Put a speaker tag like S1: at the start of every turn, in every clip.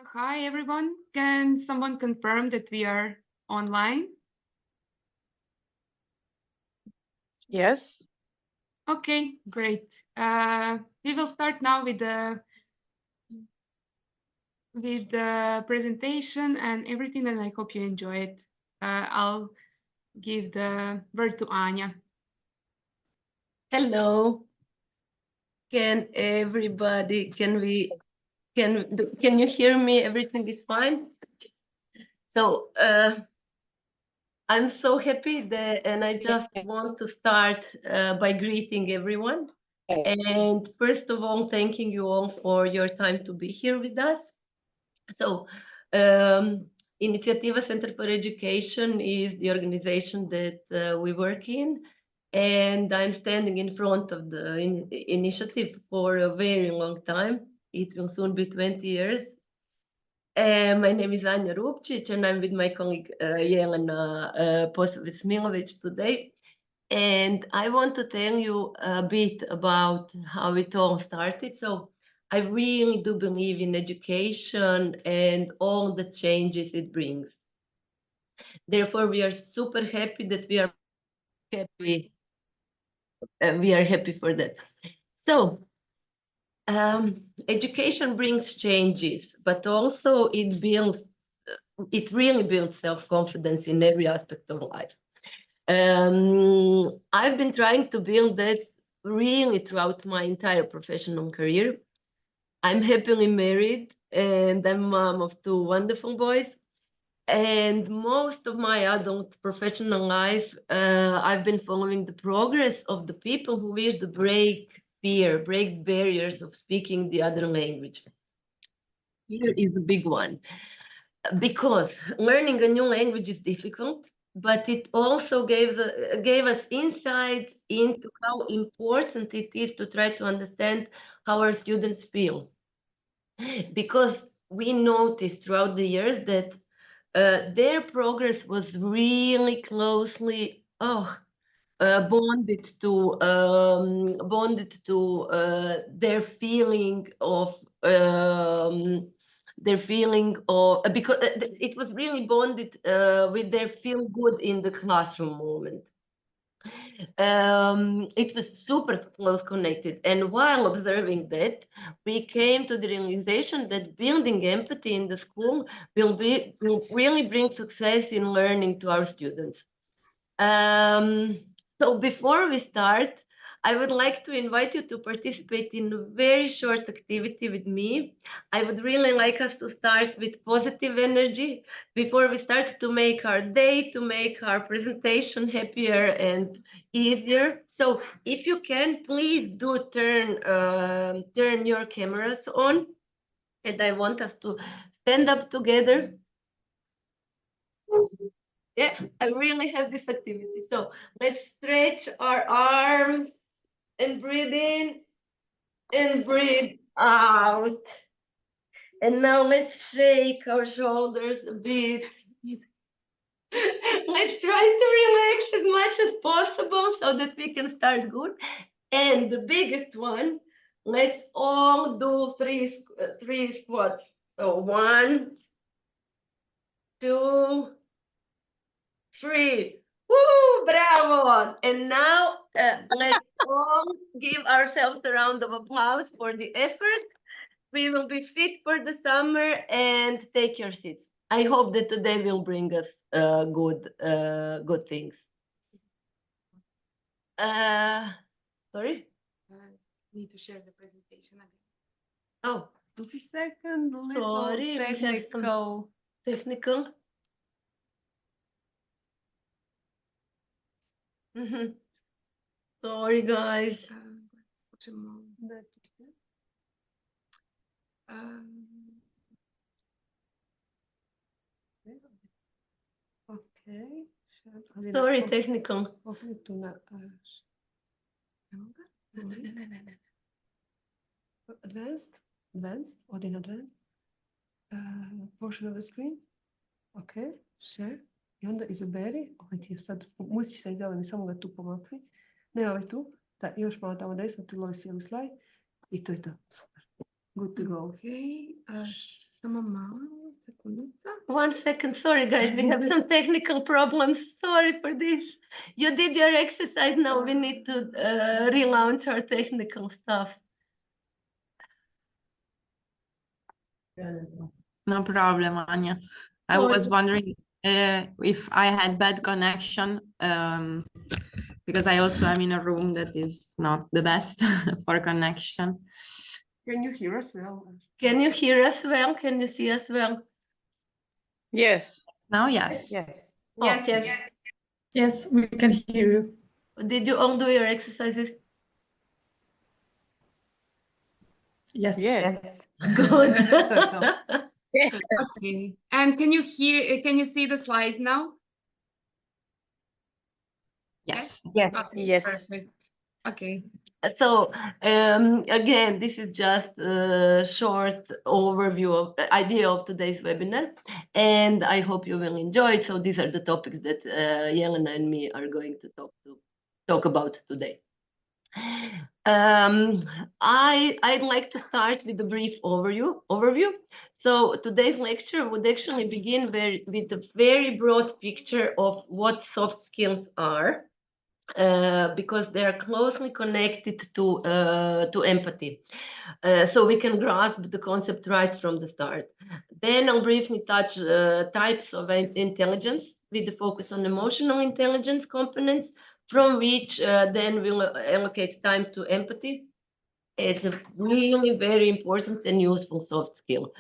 S1: Hi everyone. Can someone confirm that we are online?
S2: Yes.
S1: Okay, great. We will start now with the presentation and everything, and I hope you enjoy it. I'll give the word to Anya.
S3: Hello. Can everybody, can you hear me? Everything is fine? So I'm so happy that, and I just want to start by greeting everyone. And first of all, thanking you all for your time to be here with us. So Inicijativa Center for Education is the organization that we work in. And I'm standing in front of the initiative for a very long time. It will soon be 20 years. My name is Anja Rubčić, and I'm with my colleague Jelena Posavec-Milovic today. And I want to tell you a bit about how it all started. So I really do believe in education and all the changes it brings. Therefore, we are super happy that happy. We are happy for that. So education brings changes, but also it really builds self-confidence in every aspect of life. I've been trying to build that really throughout my entire professional career. I'm happily married and I'm mom of two wonderful boys. And most of my adult professional life, I've been following the progress of the people who wish to break fear, break barriers of speaking the other language. Fear is a big one because learning a new language is difficult, but it also gave us insights into how important it is to try to understand how our students feel. Because we noticed throughout the years that their progress was really closely bonded to their feeling of because it was really bonded with their feel good in the classroom moment. It was super close connected. And while observing that, we came to the realization that building empathy in the school will really bring success in learning to our students. So before we start, I would like to invite you to participate in a very short activity with me. I would really like us to start with positive energy before we start to make our day, to make our presentation happier and easier. So if you can, please do turn your cameras on. And I want us to stand up together. Yeah, I really have this activity. So let's stretch our arms and breathe in and breathe out. And now let's shake our shoulders a bit. Let's try to relax as much as possible so that we can start good. And the biggest one, let's all do three squats. So 1, 2, 3. Woo, bravo! And now let's all give ourselves a round of applause for the effort. We will be fit for the summer and take your seats. I hope that today will bring us good things. Sorry?
S1: Need to share the presentation again.
S3: Oh,
S2: Just a second, little
S3: sorry, we have some technical. Sorry, guys.
S2: Okay.
S3: Sorry, technical.
S2: Advanced, or in advanced. Portion of the screen. Ok, share. I onda izaberi, ovaj ti je sad, musiš se zeleni, samo ga tu pomakni. Ne, ovaj tu. Da, još malo tamo desno, ti lovi cijeli slajd. I to je to. Super. Good to go.
S1: Okay. Samo malo, sekundica.
S3: 1 second, sorry guys, we have some technical problems. Sorry for this. You did your exercise, now we need to relaunch our technical stuff.
S4: No problem, Anya. I was wondering if I had bad connection, because I also am in a room that is not the best for connection.
S2: Can you hear us well?
S3: Can you hear us well? Can you see us well?
S5: Yes.
S4: Now, yes.
S5: Yes.
S6: Yes, yes.
S7: Yes, we can hear you.
S3: Did you all do your exercises?
S7: Yes.
S5: Yes.
S3: Good.
S1: Okay. And can you see the slides now?
S4: Yes.
S5: Yes.
S1: Okay,
S5: Yes.
S1: perfect. Okay.
S3: So again, this is just a short overview of the idea of today's webinar, and I hope you will enjoy it. So these are the topics that Jelena and me are going to talk about today. I'd like to start with a brief overview. So today's lecture would actually begin with a very broad picture of what soft skills are. Because they are closely connected to empathy. So we can grasp the concept right from the start. Then I'll briefly touch types of intelligence with the focus on emotional intelligence components, from which then we'll allocate time to empathy. It's a really very important and useful soft skill.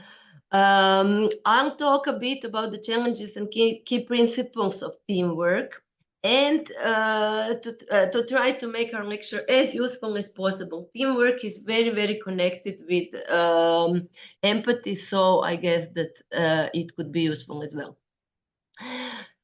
S3: I'll talk a bit about the challenges and key principles of teamwork, and to try to make our lecture as useful as possible. Teamwork is very, very connected with empathy, so I guess that it could be useful as well.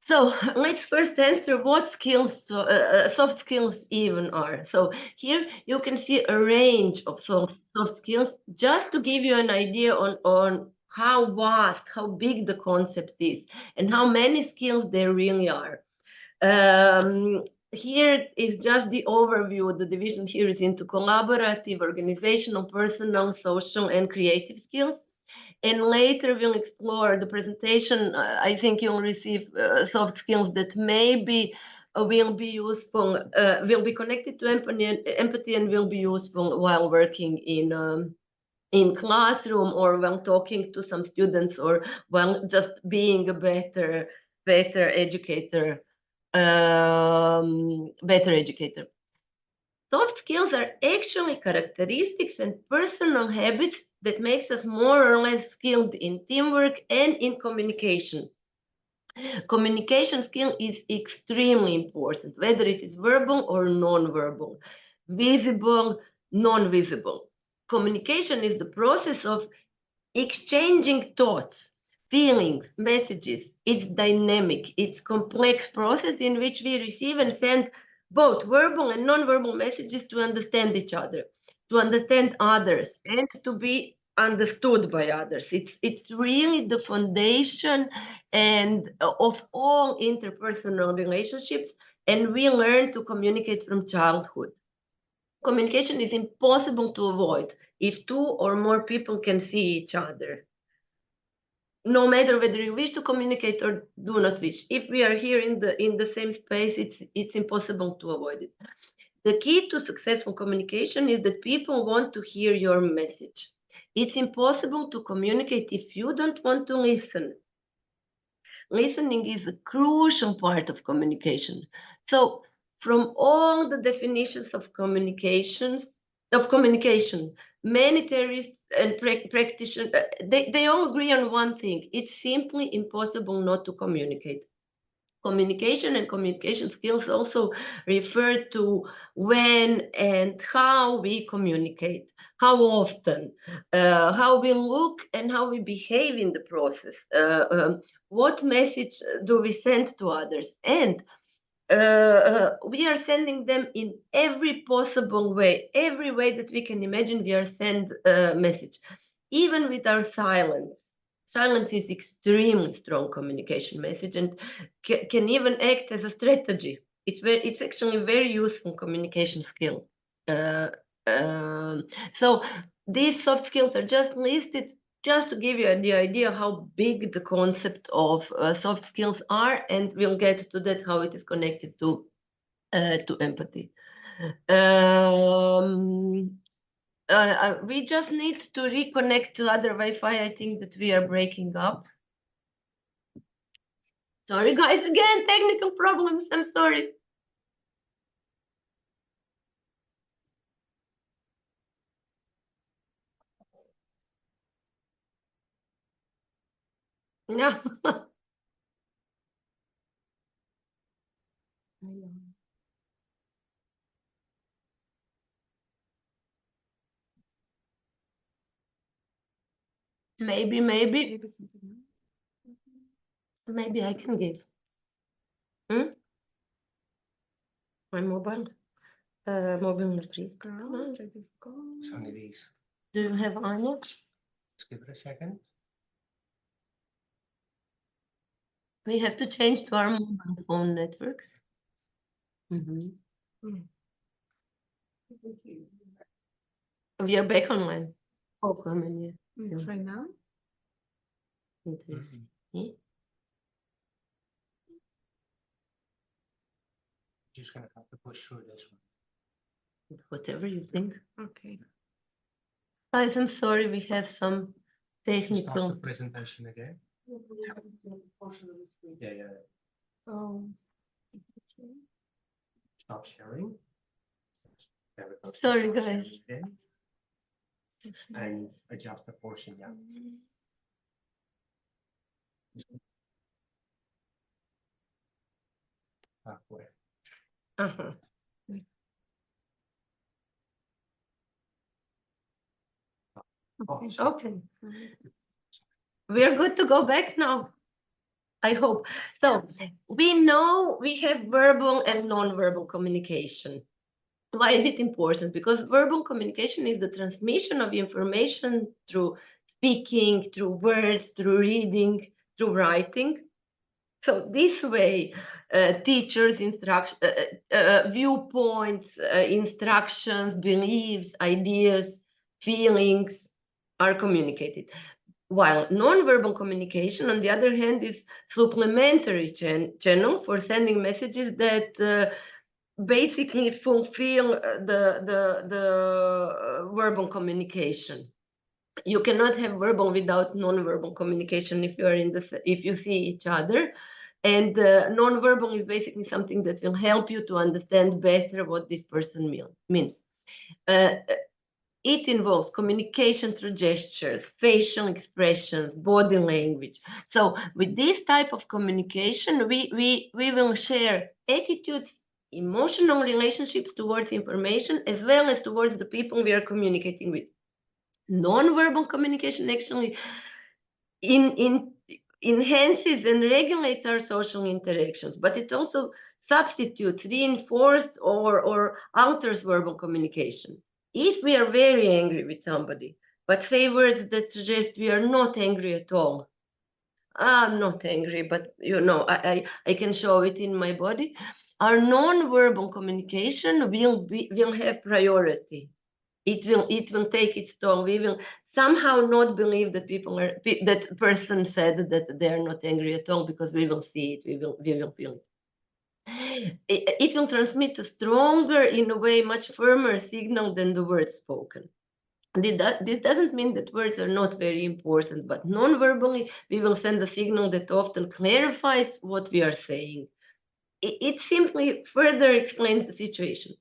S3: So let's first answer what skills, soft skills even are. So here you can see a range of soft skills, just to give you an idea on how vast, how big the concept is, and how many skills there really are. Here is just the overview. The division here is into collaborative, organizational, personal, social, and creative skills. And later we'll explore the presentation. I think you'll receive soft skills that maybe will be useful, will be connected to empathy and will be useful while working in classroom, or while talking to some students, or while just being a better educator. Soft skills are actually characteristics and personal habits that makes us more or less skilled in teamwork and in communication. Communication skill is extremely important, whether it is verbal or non-verbal, visible, non-visible. Communication is the process of exchanging thoughts, feelings, messages. It's dynamic, it's complex process in which we receive and send both verbal and non-verbal messages to understand each other, to understand others, and to be understood by others. It's really the foundation and of all interpersonal relationships, and we learn to communicate from childhood. Communication is impossible to avoid if two or more people can see each other. No matter whether you wish to communicate or do not wish. If we are here in the same space, it's impossible to avoid it. The key to successful communication is that people want to hear your message. It's impossible to communicate if you don't want to listen. Listening is a crucial part of communication. So from all the definitions of communication, many theorists and practitioners, they all agree on one thing. It's simply impossible not to communicate. Communication and communication skills also refer to when and how we communicate, how often, how we look and how we behave in the process, what message do we send to others, and we are sending them in every possible way, every way that we can imagine. We are send a message, even with our silence. Silence is extremely strong communication message and can even act as a strategy. It's actually a very useful communication skill. So these soft skills are just listed just to give you the idea how big the concept of soft skills are, and we'll get to that, how it is connected to empathy. We just need to reconnect to other Wi-Fi. I think that we are breaking up. Sorry, guys, again, technical problems. I'm sorry. No. Maybe I can give. My mobile. Mobile please.
S6: It's only these.
S3: Do you have Anya?
S6: Just give it a second.
S3: We have to change to our mobile phone networks. We are back online. Oh, come in here.
S1: Try now.
S3: Interesting.
S6: Just gonna have to push through this one.
S3: Whatever you think.
S1: Okay.
S3: Guys, I'm sorry, we have some
S6: Start
S3: technical.
S6: the presentation again. Yeah.
S1: So
S6: Stop sharing. There we go.
S3: Sorry,
S6: Stop sharing
S3: guys.
S6: again. And adjust the portion, yeah. Halfway.
S1: okay.
S3: Okay. We are good to go back now. I hope. So we know we have verbal and non-verbal communication. Why is it important? Because verbal communication is the transmission of information through speaking, through words, through reading, through writing. So this way, teachers' viewpoints, instructions, beliefs, ideas, feelings are communicated. While non-verbal communication, on the other hand, is supplementary channel for sending messages that basically fulfill the verbal communication. You cannot have verbal without non-verbal communication if you are if you see each other. And non-verbal is basically something that will help you to understand better what this person means. It involves communication through gestures, facial expressions, body language. So with this type of communication, we will share attitudes, emotional relationships towards information, as well as towards the people we are communicating with. Non-verbal communication actually enhances and regulates our social interactions, but it also substitutes, reinforces, or alters verbal communication. If we are very angry with somebody, but say words that suggest we are not angry at all, I'm not angry, but you know, I can show it in my body. Our non-verbal communication will have priority. It will take its toll. We will somehow not believe that that person said that they are not angry at all, because we will see it. We will feel it. It will transmit a stronger, in a way, much firmer signal than the words spoken. This doesn't mean that words are not very important, but non-verbally, we will send a signal that often clarifies what we are saying. It simply further explains the situation.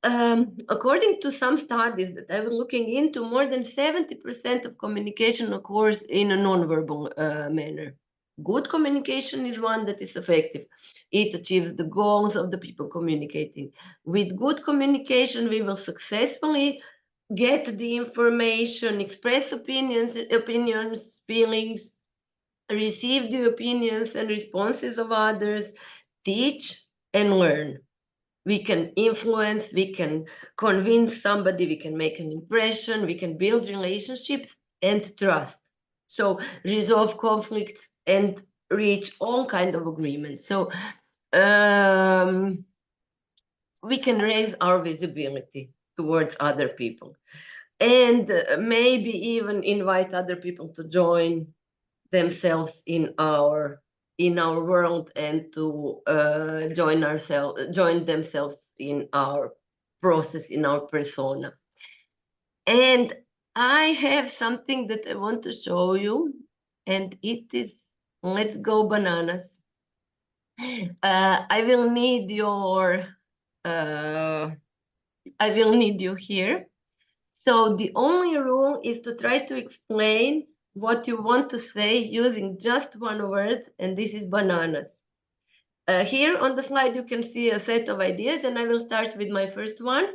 S3: According to some studies that I was looking into, more than 70% of communication occurs in a non-verbal manner. Good communication is one that is effective. It achieves the goals of the people communicating. With good communication, we will successfully get the information, express opinions, feelings, receive the opinions and responses of others, teach and learn. We can influence, we can convince somebody, we can make an impression, we can build relationships and trust. So resolve conflicts and reach all kinds of agreements. So we can raise our visibility towards other people. and maybe even invite other people to join themselves in our world and to join themselves in our process, in our persona. And I have something that I want to show you, and it is, let's go bananas. I will need you here. So the only rule is to try to explain what you want to say using just one word, and this is bananas. Here on the slide, you can see a set of ideas, and I will start with my first one.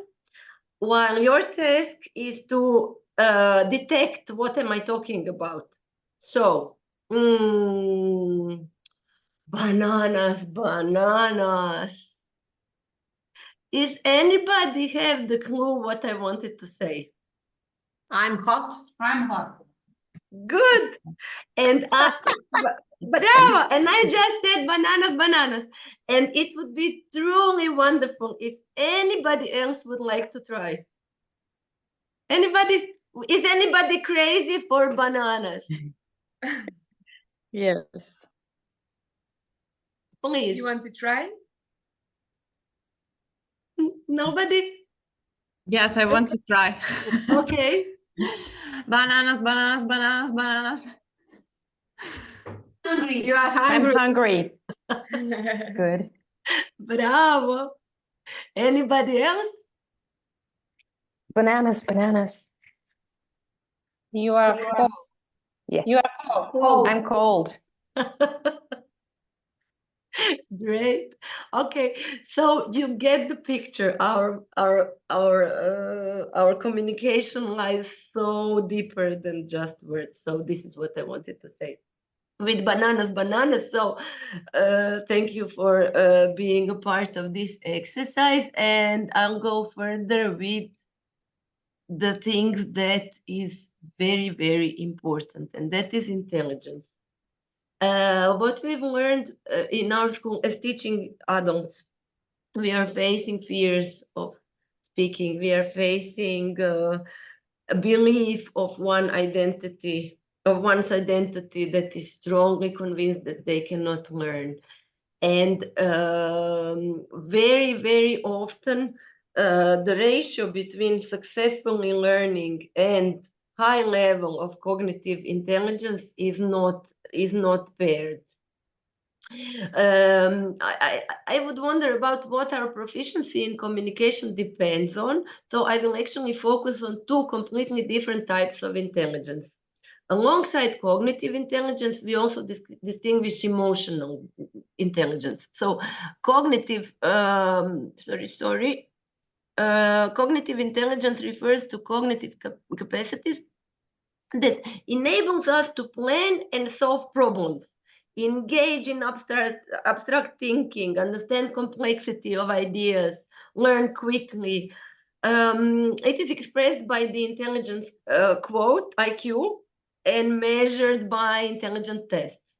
S3: While your task is to detect what am I talking about. So, bananas. Is anybody have the clue what I wanted to say?
S7: I'm hot. I'm hot.
S3: Good. And bravo. And I just said bananas. And it would be truly wonderful if anybody else would like to try. Anybody? Is anybody crazy for bananas?
S5: Yes.
S3: Please.
S1: You want to try?
S3: Nobody?
S4: Yes, I want to try.
S3: Okay.
S4: Bananas.
S7: Hungry. You are
S8: I'm
S7: hungry.
S8: hungry. Good.
S3: Bravo. Anybody else?
S8: Bananas.
S9: You are cold.
S8: Yes.
S9: You are cold.
S8: I'm cold.
S3: Great. Okay, so you get the picture. Our communication lies so deeper than just words. So this is what I wanted to say. With bananas. So thank you for being a part of this exercise, and I'll go further with the things that is very, very important, and that is intelligence. What we've learned in our school as teaching adults, we are facing fears of speaking. We are facing a belief of one's identity that is strongly convinced that they cannot learn. And very, very often, the ratio between successfully learning and high level of cognitive intelligence is not paired. I would wonder about what our proficiency in communication depends on. So I will actually focus on two completely different types of intelligence. Alongside cognitive intelligence, we also distinguish emotional intelligence. So cognitive, cognitive intelligence refers to cognitive capacities that enables us to plan and solve problems, engage in abstract thinking, understand complexity of ideas, learn quickly. It is expressed by the intelligence quote, IQ, and measured by intelligence tests.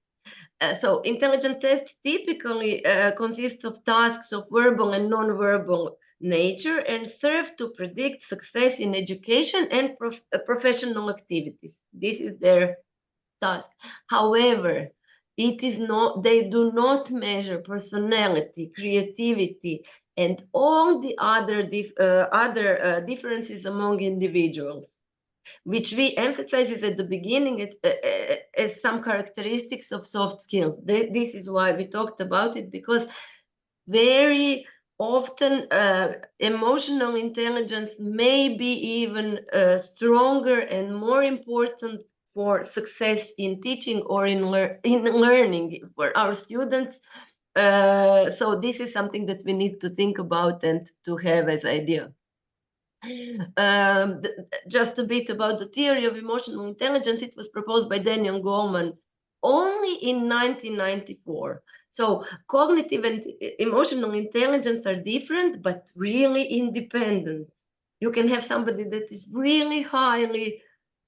S3: So intelligence tests typically consist of tasks of verbal and non-verbal nature and serve to predict success in education and professional activities. This is their task. However, they do not measure personality, creativity, and all the other differences among individuals, which we emphasize at the beginning as some characteristics of soft skills. This is why we talked about it, because very often emotional intelligence may be even stronger and more important for success in teaching or in learning for our students. So this is something that we need to think about and to have as idea. Just a bit about the theory of emotional intelligence. It was proposed by Daniel Goleman only in 1994. So cognitive and emotional intelligence are different, but really independent. You can have somebody that is really highly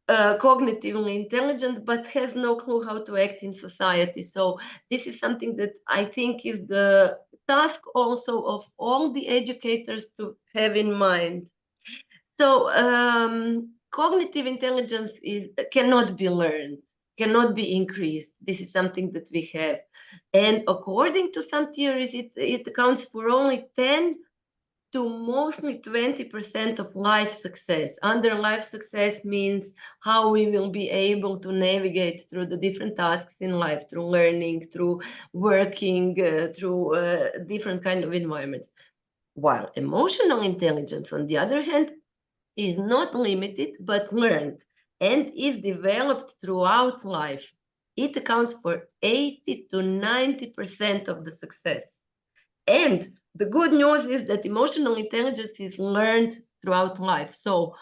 S3: cognitively intelligent, but has no clue how to act in society. So this is something that I think is the task also of all the educators to have in mind. So cognitive intelligence cannot be learned, cannot be increased. This is something that we have. And according to some theories, it accounts for only 10 to mostly 20% of life success. Under life success means how we will be able to navigate through the different tasks in life, through learning, through working, through different kind of environments. While emotional intelligence, on the other hand, is not limited but learned and is developed throughout life. It accounts for 80 to 90% of the success. And the good news is that emotional intelligence is learned throughout life. So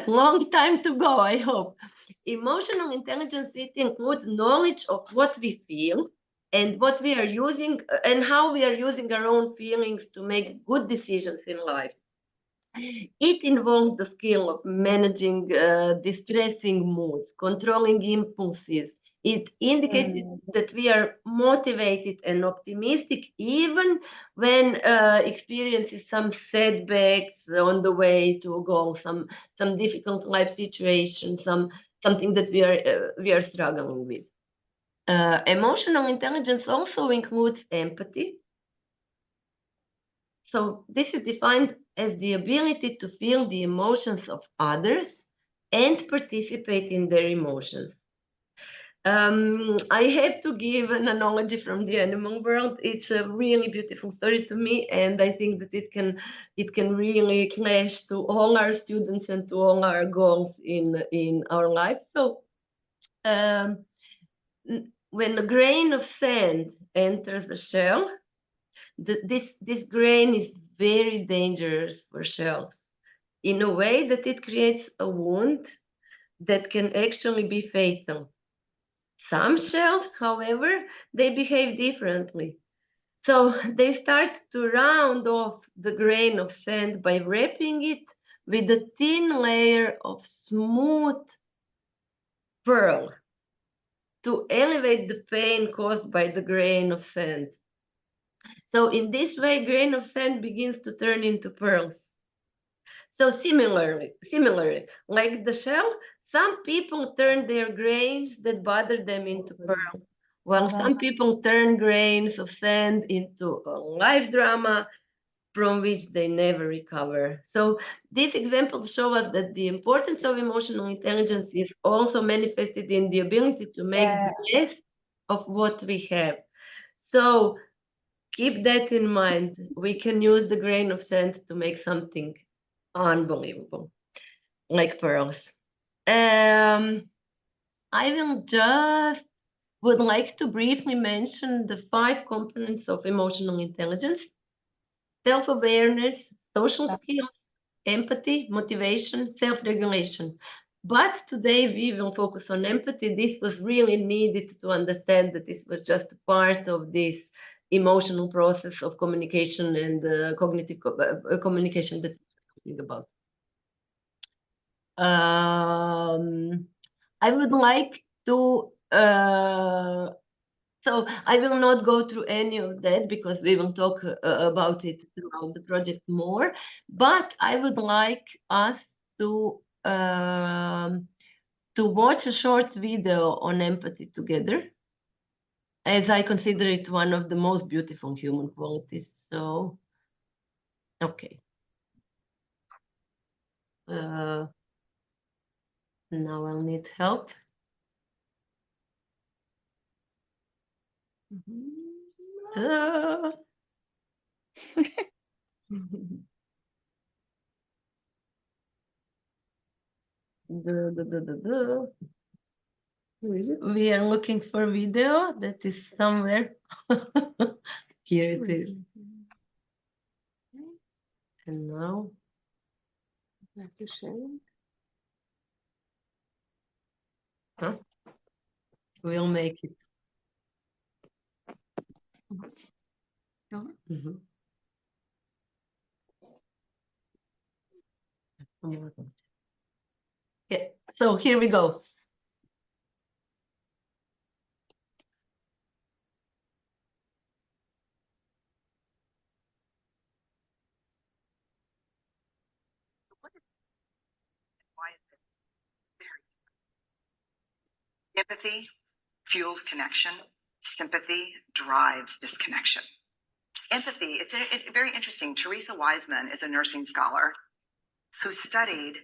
S3: long time to go, I hope. Emotional intelligence, it includes knowledge of what we feel and what we are using and how we are using our own feelings to make good decisions in life. It involves the skill of managing distressing moods, controlling impulses. It indicates that we are motivated and optimistic even when experiencing some setbacks on the way to a goal, some difficult life situation, something that we are struggling with. Emotional intelligence also includes empathy. So this is defined as the ability to feel the emotions of others and participate in their emotions. I have to give an analogy from the animal world. It's a really beautiful story to me, and I think that it can really clash to all our students and to all our goals in our life. So when a grain of sand enters the shell, this grain is very dangerous for shells in a way that it creates a wound that can actually be fatal. Some shells, however, they behave differently. So they start to round off the grain of sand by wrapping it with a thin layer of smooth pearl to elevate the pain caused by the grain of sand. So in this way, grain of sand begins to turn into pearls. So similarly, like the shell, some people turn their grains that bother them into pearls, while some people turn grains of sand into a life drama from which they never recover. So these examples show us that the importance of emotional intelligence is also manifested in the ability to make the best of what we have. So keep that in mind. We can use the grain of sand to make something unbelievable, like pearls. I would like to briefly mention the 5 components of emotional intelligence: self-awareness, social skills, empathy, motivation, self-regulation. But today we will focus on empathy. This was really needed to understand that this was just a part of this emotional process of communication and cognitive communication that we're talking about. I would like to, so I will not go through any of that because we will talk about it throughout the project more, but I would like us to watch a short video on empathy together, as I consider it one of the most beautiful human qualities. So, okay. Now I'll need help.
S2: Who is it?
S3: We are looking for video that is somewhere. Here it is. And now
S2: Have to share it.
S3: we'll make it.
S1: Mhm.
S3: Okay, so here we go.
S10: Empathy fuels connection. Sympathy drives disconnection. Empathy, it's very interesting. Teresa Wiseman is a nursing scholar who studied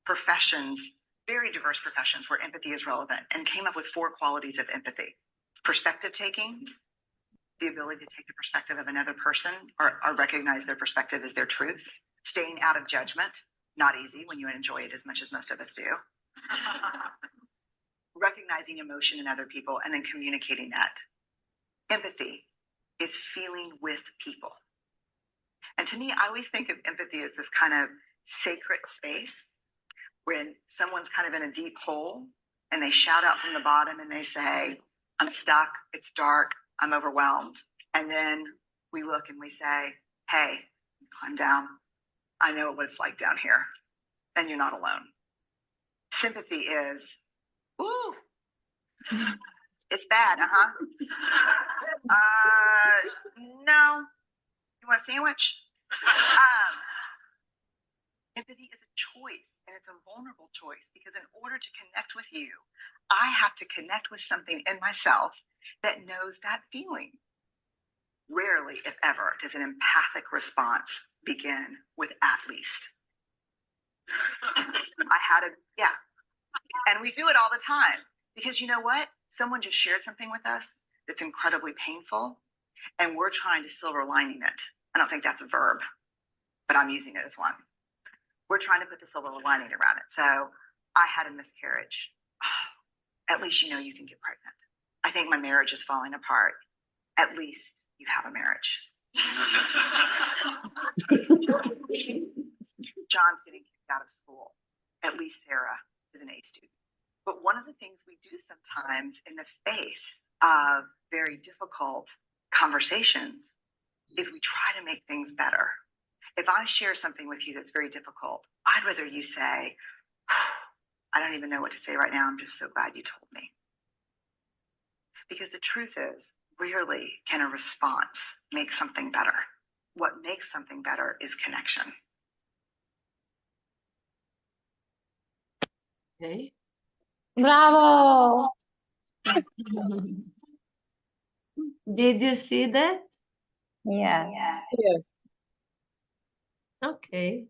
S10: professions, very diverse professions where empathy is relevant, and came up with 4 qualities of empathy. Perspective taking, the ability to take the perspective of another person or recognize their perspective as their truth. Staying out of judgment, not easy when you enjoy it as much as most of us do. Recognizing emotion in other people and then communicating that. Empathy is feeling with people. And to me, I always think of empathy as this kind of sacred space when someone's kind of in a deep hole and they shout out from the bottom and they say, I'm stuck, it's dark, I'm overwhelmed. And then we look and we say, hey, climb down. I know what it's like down here. And you're not alone. Sympathy is, ooh, it's bad, no. You want a sandwich? Empathy is a choice, and it's a vulnerable choice, because in order to connect with you, I have to connect with something in myself that knows that feeling. Rarely, if ever, does an empathic response begin with at least. And we do it all the time, because you know what? Someone just shared something with us that's incredibly painful, and we're trying to silver lining it. I don't think that's a verb, but I'm using it as one. We're trying to put the silver lining around it. So I had a miscarriage. At least you know you can get pregnant. I think my marriage is falling apart. At least you have a marriage. John's getting kicked out of school. At least Sarah is an A student. But one of the things we do sometimes in the face of very difficult conversations is we try to make things better. If I share something with you that's very difficult, I'd rather you say, I don't even know what to say right now. I'm just so glad you told me. Because the truth is, rarely can a response make something better. What makes something better is connection.
S3: Okay.
S9: Bravo!
S3: Did you see that?
S9: Yeah.
S5: Yes.
S3: Okay.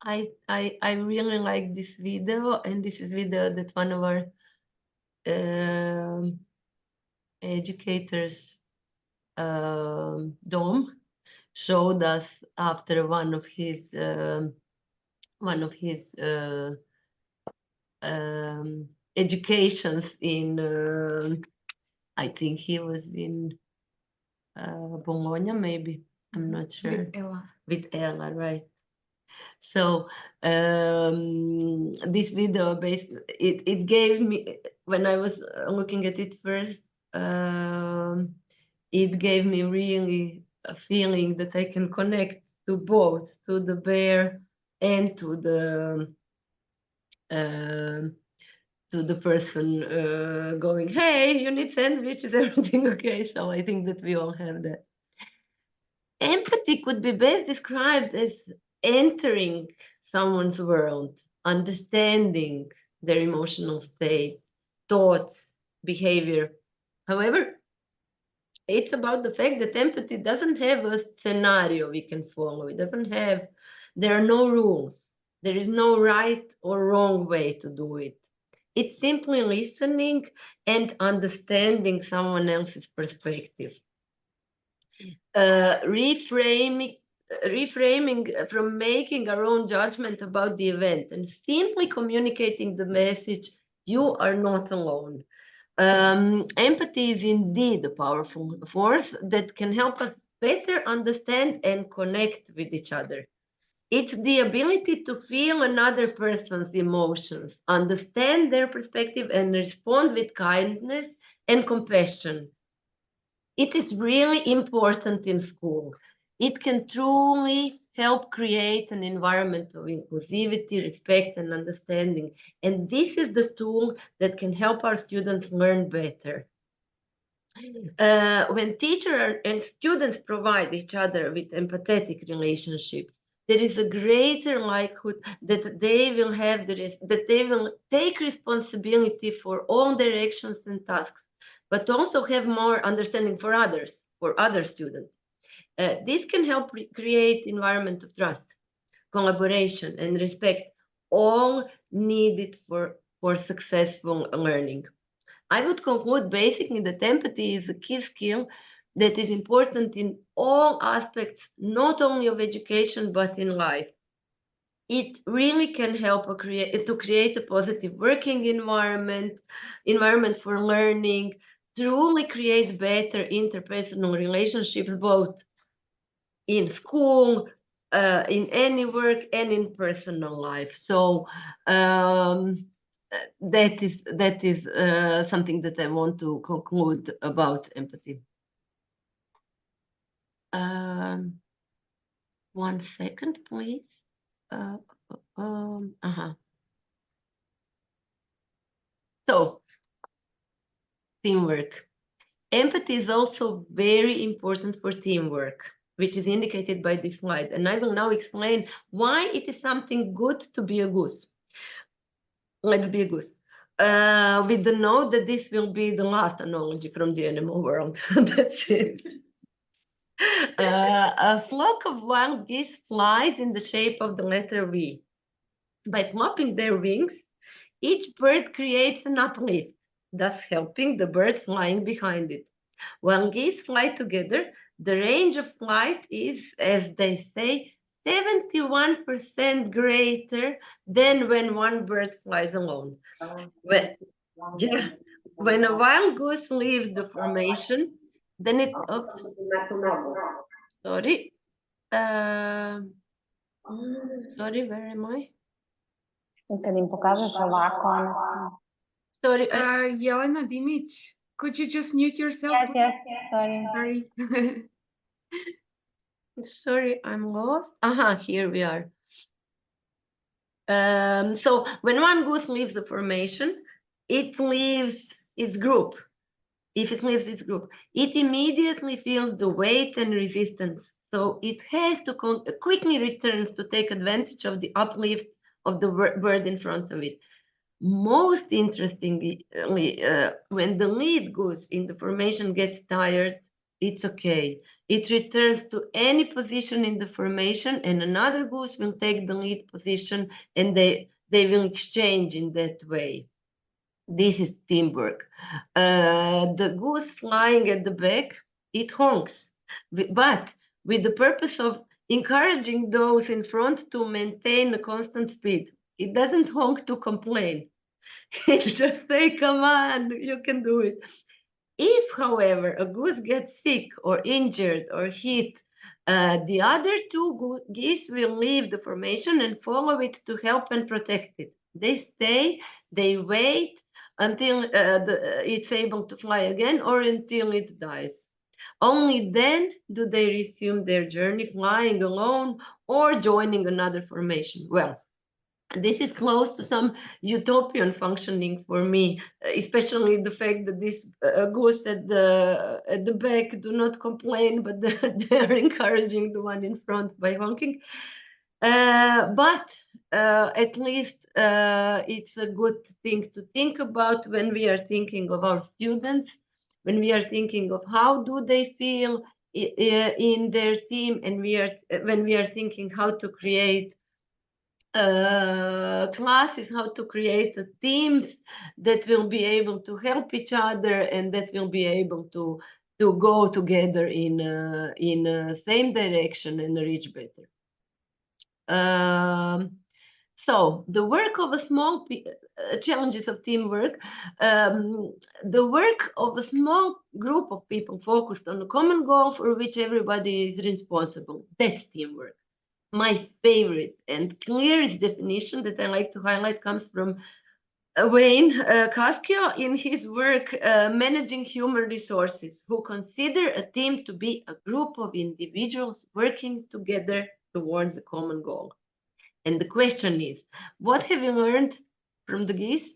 S3: I really like this video, and this video that one of our educators, Dom, showed us after one of his educations in I think he was in Bologna, maybe. I'm not sure.
S1: With Ella.
S3: With Ella, right? So this video it gave me, when I was looking at it first, it gave me really a feeling that I can connect to both, to the bear and to the person going, hey, you need sandwich, is everything okay? So I think that we all have that. Empathy could be best described as entering someone's world, understanding their emotional state, thoughts, behavior. However, it's about the fact that empathy doesn't have a scenario we can follow. It doesn't have, there are no rules. There is no right or wrong way to do it. It's simply listening and understanding someone else's perspective. Reframing from making our own judgment about the event and simply communicating the message, you are not alone. Empathy is indeed a powerful force that can help us better understand and connect with each other. It's the ability to feel another person's emotions, understand their perspective, and respond with kindness and compassion. It is really important in school. It can truly help create an environment of inclusivity, respect, and understanding. And this is the tool that can help our students learn better. When teachers and students provide each other with empathetic relationships, there is a greater likelihood that they will have that they will take responsibility for all their actions and tasks, but also have more understanding for others, for other students. This can help create environment of trust, collaboration, and respect, all needed for successful learning. I would conclude basically that empathy is a key skill that is important in all aspects, not only of education, but in life. It really can help to create a positive working environment for learning, truly create better interpersonal relationships, both in school, in any work, and in personal life. So that is something that I want to conclude about empathy. 1 second, please. So, teamwork. Empathy is also very important for teamwork, which is indicated by this slide. And I will now explain why it is something good to be a goose. Let's be a goose. With the note that this will be the last analogy from the animal world. That's it. A flock of wild geese flies in the shape of the letter V. By flopping their wings, each bird creates an uplift, thus helping the bird flying behind it. When geese fly together, the range of flight is, as they say, 71% greater than when one bird flies alone. When a wild goose leaves the formation, then it... Oops, sorry. Sorry, where am I?
S9: Kad im pokažeš ovako,
S3: Sorry.
S1: Jelena Dimic, could you just mute yourself?
S9: Yes, sorry.
S3: Sorry, I'm lost. Here we are. So when one goose leaves the formation, it leaves its group. If it leaves its group, it immediately feels the weight and resistance. So it has to quickly returns to take advantage of the uplift of the bird in front of it. Most interestingly, when the lead goose in the formation gets tired, it's okay. It returns to any position in the formation, and another goose will take the lead position, and they will exchange in that way. This is teamwork. The goose flying at the back, it honks, but with the purpose of encouraging those in front to maintain a constant speed. It doesn't honk to complain. It just say, come on, you can do it. If, however, a goose gets sick or injured or hit, the other two geese will leave the formation and follow it to help and protect it. They stay, they wait until it's able to fly again or until it dies. Only then do they resume their journey flying alone or joining another formation. Well, this is close to some utopian functioning for me, especially the fact that this goose at the back do not complain, but they're encouraging the one in front by honking. But at least it's a good thing to think about when we are thinking of our students, when we are thinking of how do they feel in their team, and when we are thinking how to create classes, how to create teams that will be able to help each other and that will be able to go together in same direction and reach better. So the work of a small challenges of teamwork, the work of a small group of people focused on a common goal for which everybody is responsible. That's teamwork. My favorite and clearest definition that I like to highlight comes from Wayne Caskio in his work Managing Human Resources, who consider a team to be a group of individuals working together towards a common goal. And the question is, what have you learned from the geese?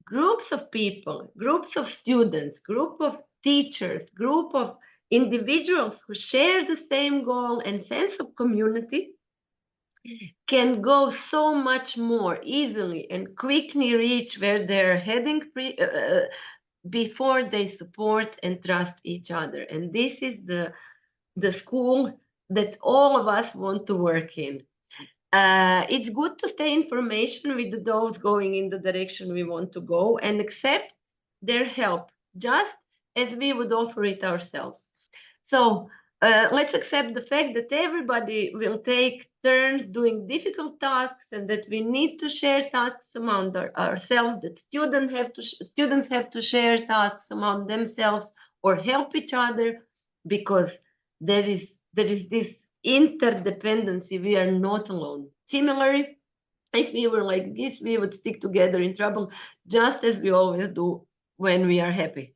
S3: Groups of people, groups of students, group of teachers, group of individuals who share the same goal and sense of community can go so much more easily and quickly reach where they're heading before they support and trust each other. And this is the school that all of us want to work in. It's good to stay information with those going in the direction we want to go and accept their help, just as we would offer it ourselves. So let's accept the fact that everybody will take turns doing difficult tasks and that we need to share tasks among ourselves, that students have to share tasks among themselves or help each other, because there is this interdependency. We are not alone. Similarly, if we were like this, we would stick together in trouble, just as we always do when we are happy.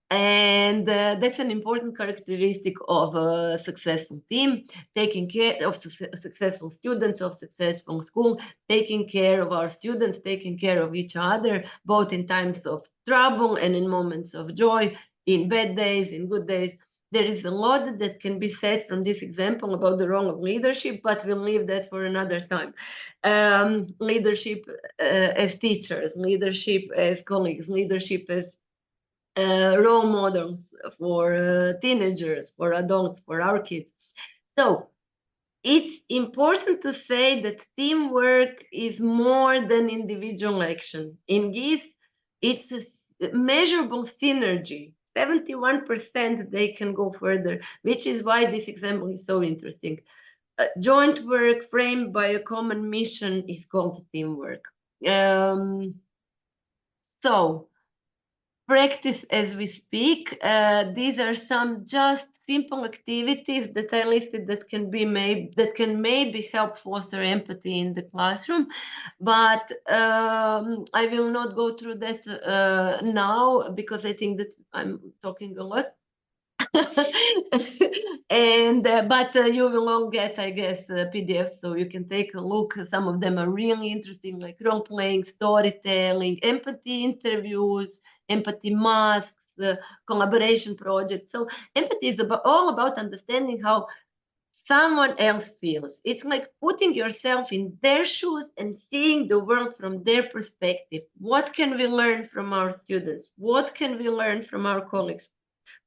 S3: And that's an important characteristic of a successful team, taking care of successful students, of successful school, taking care of our students, taking care of each other, both in times of trouble and in moments of joy, in bad days, in good days. There is a lot that can be said from this example about the role of leadership, but we'll leave that for another time. Leadership as teachers, leadership as colleagues, leadership as role models for teenagers, for adults, for our kids. So it's important to say that teamwork is more than individual action. In this, it's a measurable synergy. 71% they can go further, which is why this example is so interesting. Joint work framed by a common mission is called teamwork. So practice as we speak. These are some just simple activities that I listed that can maybe help foster empathy in the classroom, but I will not go through that now, because I think that I'm talking a lot. And but you will all get, I guess, PDFs, so you can take a look. Some of them are really interesting, like role playing, storytelling, empathy interviews, empathy masks, collaboration projects. So empathy is all about understanding how someone else feels. It's like putting yourself in their shoes and seeing the world from their perspective. What can we learn from our students? What can we learn from our colleagues?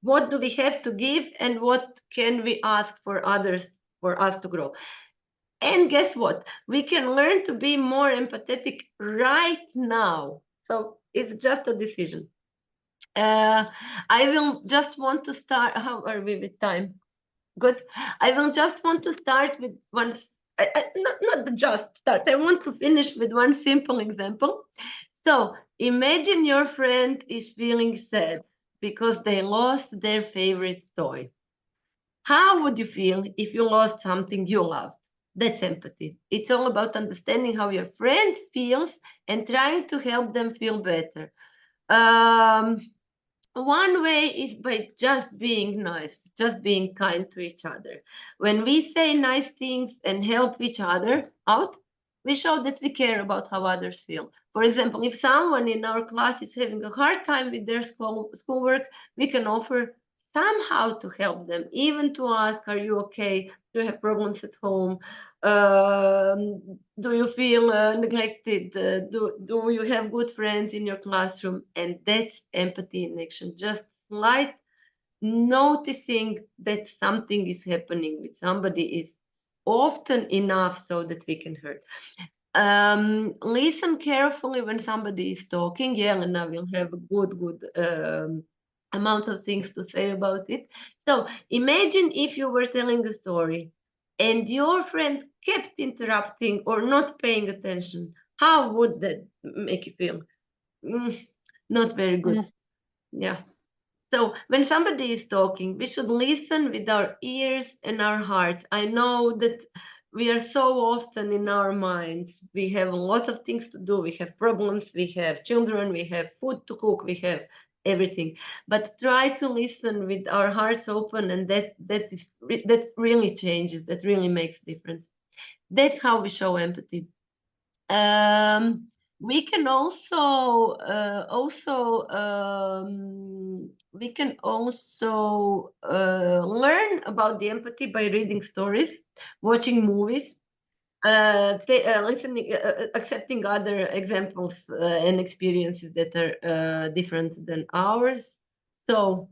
S3: What do we have to give, and what can we ask for others for us to grow? And guess what? We can learn to be more empathetic right now. So it's just a decision. I will just want to start. How are we with time? Good. I will just want to start with one, not just start. I want to finish with one simple example. So imagine your friend is feeling sad because they lost their favorite toy. How would you feel if you lost something you loved? That's empathy. It's all about understanding how your friend feels and trying to help them feel better. One way is by just being nice, just being kind to each other. When we say nice things and help each other out, we show that we care about how others feel. For example, if someone in our class is having a hard time with their schoolwork, we can offer somehow to help them, even to ask, are you okay? Do you have problems at home? Do you feel neglected? Do you have good friends in your classroom? And that's empathy in action, just slight noticing that something is happening with somebody is often enough so that we can hurt. Listen carefully when somebody is talking. Jelena will have a good amount of things to say about it. So imagine if you were telling a story and your friend kept interrupting or not paying attention. How would that make you feel? Not very good. Yeah. So when somebody is talking, we should listen with our ears and our hearts. I know that we are so often in our minds. We have a lot of things to do. We have problems. We have children. We have food to cook. We have everything. But try to listen with our hearts open, and that really changes. That really makes a difference. That's how we show empathy. We can also learn about the empathy by reading stories, watching movies, listening, accepting other examples and experiences that are different than ours. So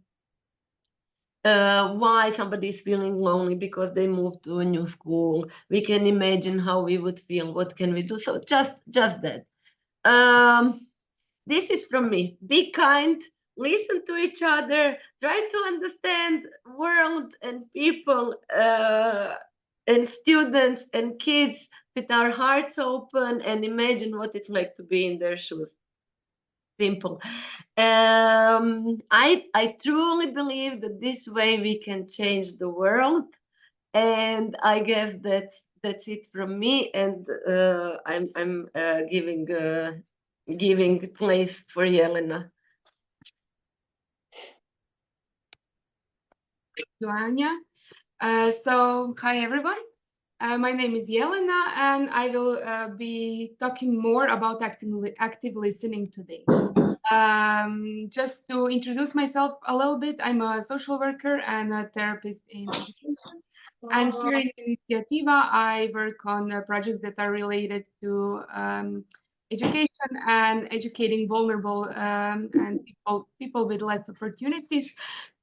S3: why somebody is feeling lonely because they moved to a new school. We can imagine how we would feel. What can we do? So just that. This is from me. Be kind. Listen to each other. Try to understand world and people and students and kids with our hearts open and imagine what it's like to be in their shoes. Simple. I truly believe that this way we can change the world, and I guess that's it from me. And I'm giving place for Jelena.
S1: Thank you, Anya. So hi everyone. My name is Jelena, and I will be talking more about active listening today. Just to introduce myself a little bit, I'm a social worker and a therapist in education. And here in Inicijativa, I work on projects that are related to education and educating vulnerable and people with less opportunities.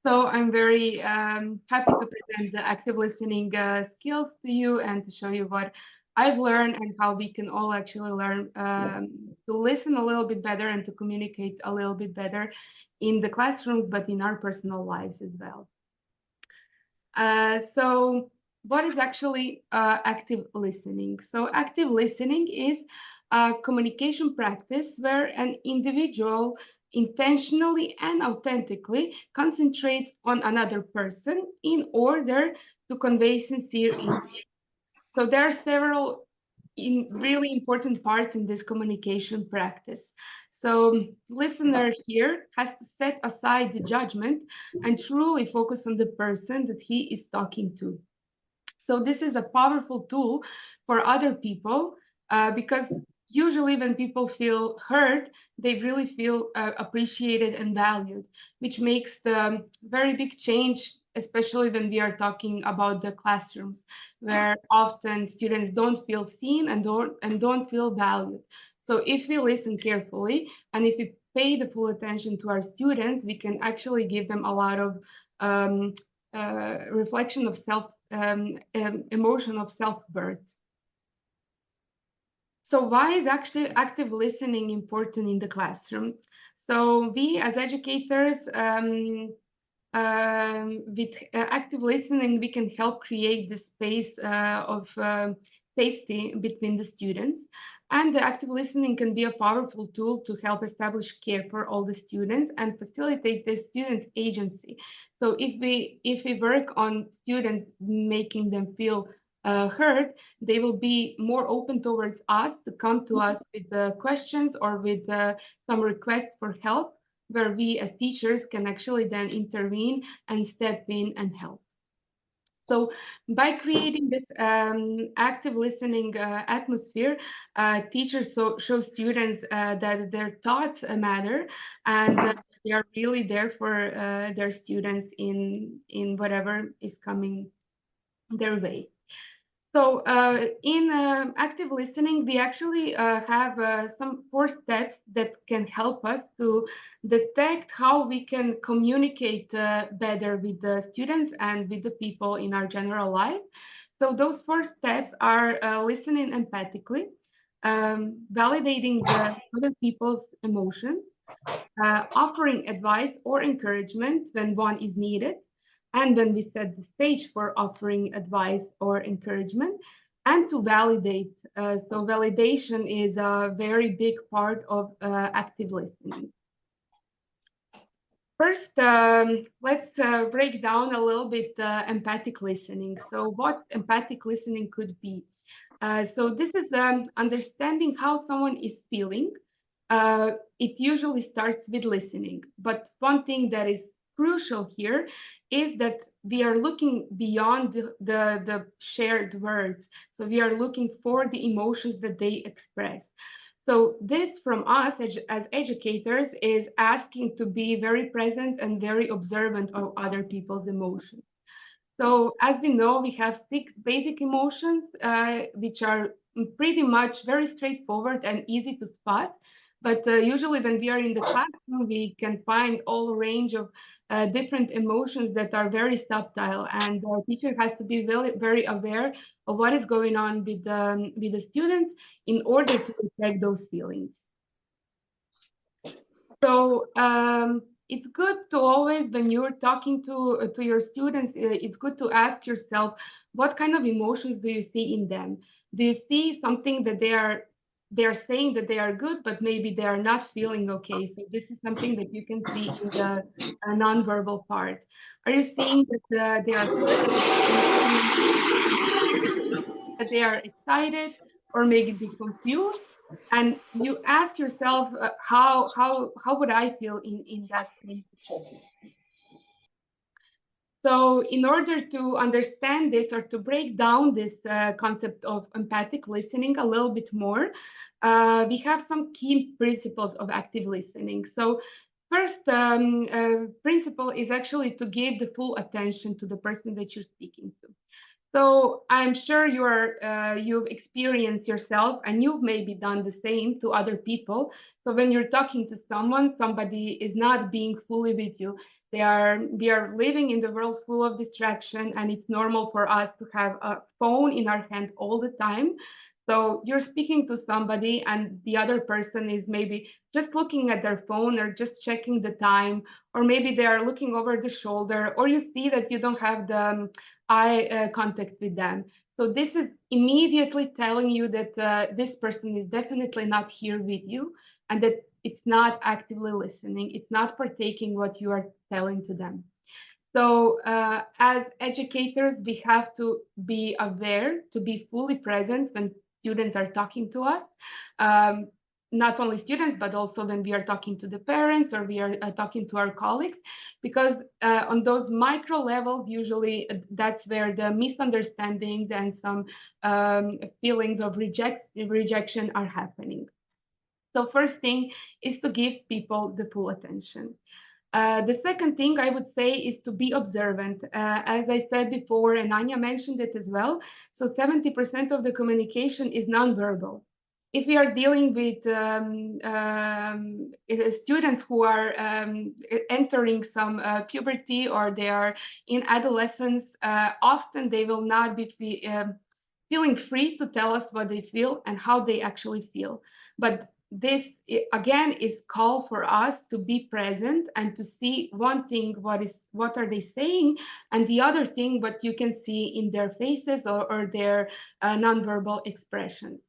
S1: So I'm very happy to present the active listening skills to you and to show you what I've learned and how we can all actually learn to listen a little bit better and to communicate a little bit better in the classrooms, but in our personal lives as well. So what is actually active listening? So active listening is a communication practice where an individual intentionally and authentically concentrates on another person in order to convey sincere intent. So there are several really important parts in this communication practice. So listener here has to set aside the judgment and truly focus on the person that he is talking to. So this is a powerful tool for other people because usually when people feel heard, they really feel appreciated and valued, which makes the very big change, especially when we are talking about the classrooms, where often students don't feel seen and don't feel valued. So if we listen carefully and if we pay the full attention to our students, we can actually give them a lot of reflection of emotion of self-worth. So why is actually active listening important in the classroom? So we as educators, with active listening, we can help create the space of safety between the students. And the active listening can be a powerful tool to help establish care for all the students and facilitate the students' agency. So if we work on students, making them feel heard, they will be more open towards us to come to us with the questions or with some requests for help, where we as teachers can actually then intervene and step in and help. So by creating this active listening atmosphere, teachers show students that their thoughts matter and that they are really there for their students in whatever is coming their way. So in active listening, we actually have some 4 steps that can help us to detect how we can communicate better with the students and with the people in our general life. So those 4 steps are listening empathically, validating the other people's emotions, offering advice or encouragement when one is needed, and when we set the stage for offering advice or encouragement, and to validate. So validation is a very big part of active listening. First, let's break down a little bit empathic listening. So what empathic listening could be? So this is understanding how someone is feeling. It usually starts with listening, but one thing that is crucial here is that we are looking beyond the shared words. So we are looking for the emotions that they express. So this from us as educators is asking to be very present and very observant of other people's emotions. So as we know, we have 6 basic emotions, which are pretty much very straightforward and easy to spot. But usually when we are in the classroom, we can find all range of different emotions that are very subtle, and the teacher has to be very, very aware of what is going on with the students in order to detect those feelings. So it's good to always, when you're talking to your students, it's good to ask yourself, what kind of emotions do you see in them? Do you see something that they are saying that they are good, but maybe they are not feeling okay? So this is something that you can see in the nonverbal part. Are you seeing that they are that they are excited or maybe confused? And you ask yourself, how would I feel in that situation? So in order to understand this, or to break down this concept of empathic listening a little bit more, we have some key principles of active listening. So first principle is actually to give the full attention to the person that you're speaking to. So I'm sure you've experienced yourself, and you've maybe done the same to other people. So when you're talking to someone, somebody is not being fully with you. We are living in the world full of distraction, and it's normal for us to have a phone in our hand all the time. So you're speaking to somebody, and the other person is maybe just looking at their phone, or just checking the time, or maybe they are looking over the shoulder, or you see that you don't have the eye contact with them. So this is immediately telling you that this person is definitely not here with you, and that it's not actively listening. It's not partaking what you are telling to them. So as educators, we have to be aware, to be fully present when students are talking to us. Not only students, but also when we are talking to the parents, or we are talking to our colleagues, because on those micro levels, usually that's where the misunderstandings and some feelings of rejection are happening. So first thing is to give people the full attention. The second thing I would say is to be observant. As I said before, and Anya mentioned it as well, so 70% of the communication is nonverbal. If we are dealing with students who are entering some puberty, or they are in adolescence, often they will not be feeling free to tell us what they feel and how they actually feel. But this again is call for us to be present and to see one thing, what are they saying, and the other thing, what you can see in their faces, or their nonverbal expressions.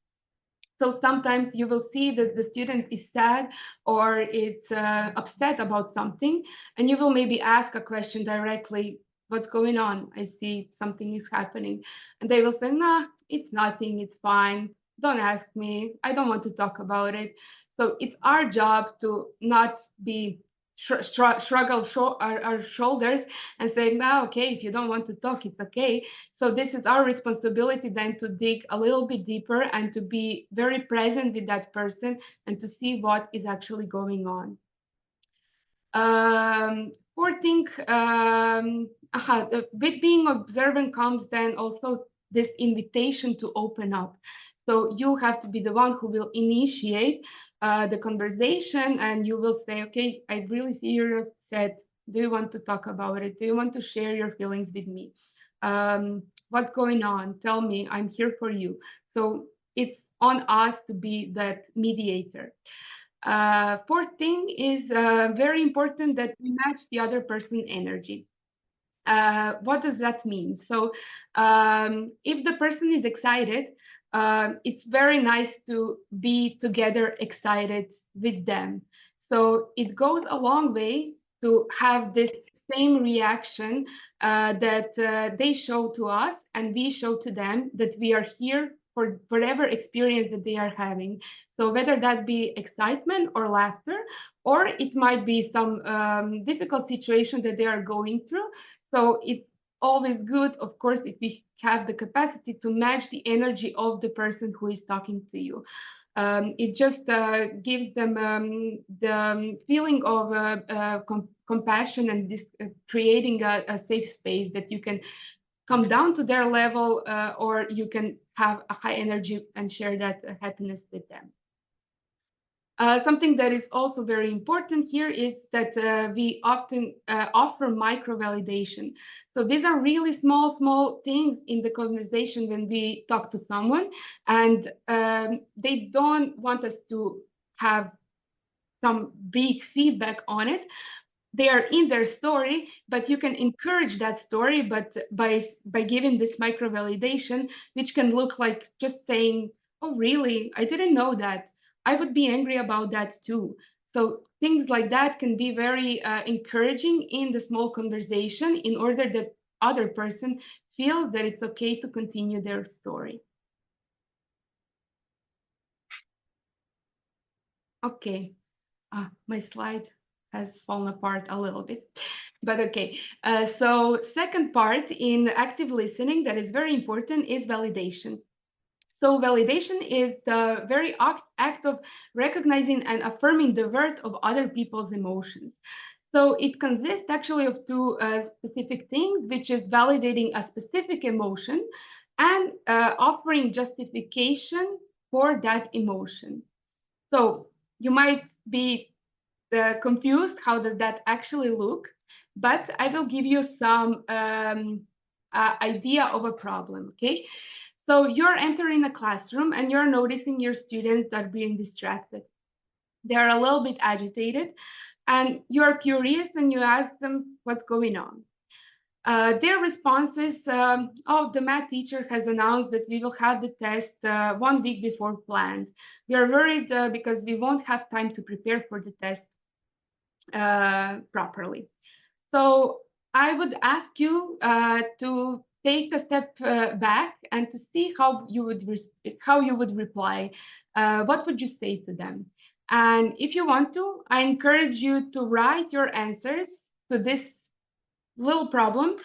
S1: So sometimes you will see that the student is sad, or it's upset about something, and you will maybe ask a question directly, what's going on? I see something is happening. And they will say, nah, it's nothing, it's fine. Don't ask me, I don't want to talk about it. So it's our job to not be shrug our shoulders and say, no, okay, if you don't want to talk, it's okay. So this is our responsibility then, to dig a little bit deeper and to be very present with that person and to see what is actually going on. Fourth thing, with being observant comes then also this invitation to open up. So you have to be the one who will initiate the conversation, and you will say, okay, I really see you're upset. Do you want to talk about it? Do you want to share your feelings with me? What's going on? Tell me, I'm here for you. So it's on us to be that mediator. Fourth thing is very important, that we match the other person's energy. What does that mean? So if the person is excited, it's very nice to be together excited with them. So it goes a long way to have this same reaction that they show to us, and we show to them that we are here for whatever experience that they are having. So whether that be excitement or laughter, or it might be some difficult situation that they are going through. So it's always good, of course, if we have the capacity to match the energy of the person who is talking to you. It just gives them the feeling of compassion, and this creating a safe space that you can come down to their level, or you can have a high energy and share that happiness with them. Something that is also very important here is that we often offer micro-validation. So these are really small things in the conversation when we talk to someone, and they don't want us to have some big feedback on it. They are in their story, but you can encourage that story, but by giving this micro-validation, which can look like just saying, oh, really? I didn't know that. I would be angry about that too. So things like that can be very encouraging in the small conversation in order that other person feels that it's okay to continue their story. Okay, my slide has fallen apart a little bit, but okay. So second part in active listening that is very important is validation. So validation is the very act of recognizing and affirming the worth of other people's emotions. So it consists actually of two specific things, which is validating a specific emotion and offering justification for that emotion. So you might be confused, how does that actually look? But I will give you some idea of a problem, okay? So you're entering a classroom and you're noticing your students that are being distracted. They're a little bit agitated and you're curious and you ask them what's going on. Their response is, oh, the math teacher has announced that we will have the test 1 week before planned. We are worried because we won't have time to prepare for the test properly. So I would ask you to take a step back and to see how you would reply. What would you say to them? And if you want to, I encourage you to write your answers to this little problem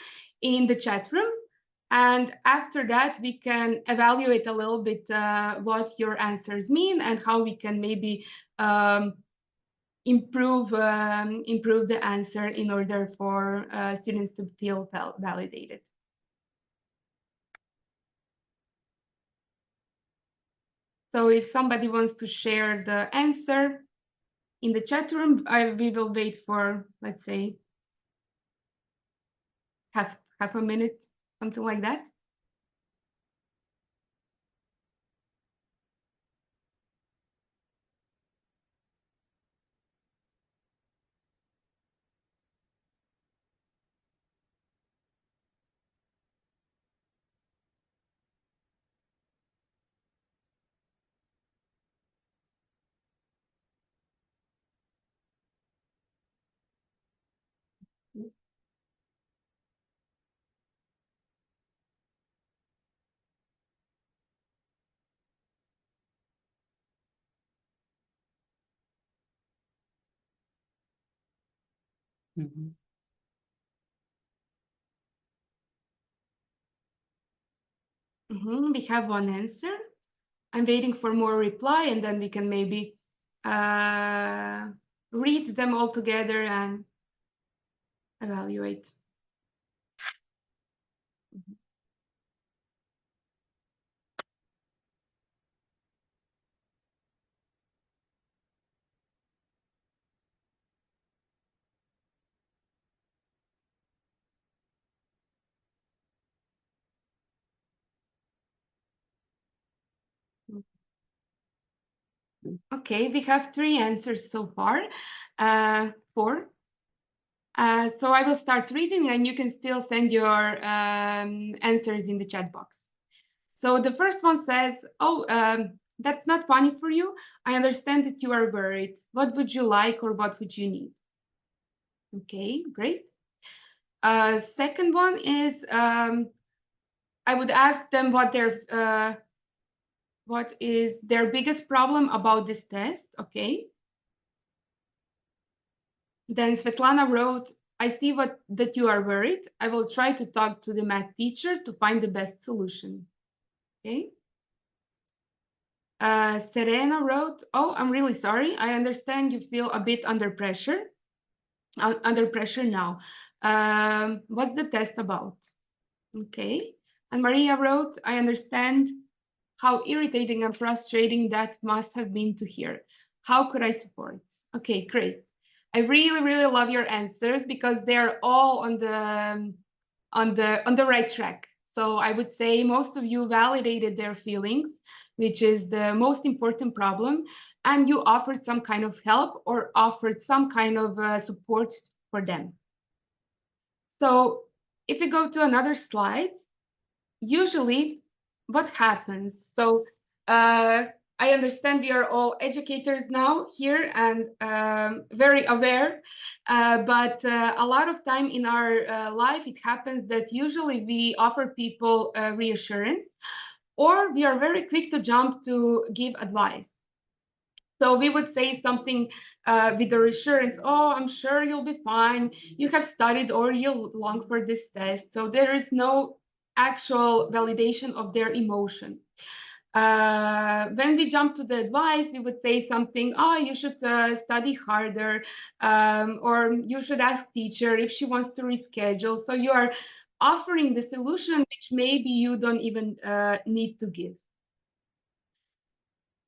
S1: in the chat room. And after that, we can evaluate a little bit what your answers mean and how we can maybe improve the answer in order for students to feel validated. So if somebody wants to share the answer in the chat room, we will wait for, let's say, half a minute, something like that.
S2: Mm-hmm.
S1: We have one answer. I'm waiting for more reply, and then we can maybe read them all together and evaluate. Okay, we have 3 answers so far, 4. So I will start reading and you can still send your answers in the chat box. So the first one says, oh, that's not funny for you. I understand that you are worried. What would you like or what would you need? Okay, great. Second one is, I would ask them what is their biggest problem about this test, okay? Then Svetlana wrote, I see that you are worried. I will try to talk to the math teacher to find the best solution. Okay. Serena wrote, oh, I'm really sorry. I understand you feel a bit under pressure now. What's the test about? Okay. And Maria wrote, I understand how irritating and frustrating that must have been to hear. How could I support? Okay, great. I really, really love your answers because they're all on the right track. So I would say most of you validated their feelings, which is the most important problem, and you offered some kind of help or offered some kind of support for them. So if we go to another slide, usually what happens? So I understand we are all educators now here and very aware, but a lot of time in our life, it happens that usually we offer people reassurance, or we are very quick to jump to give advice. So we would say something with the reassurance, oh, I'm sure you'll be fine. You have studied or you long for this test. So there is no actual validation of their emotion. When we jump to the advice, we would say something, oh, you should study harder, or you should ask teacher if she wants to reschedule. So you are offering the solution, which maybe you don't even need to give.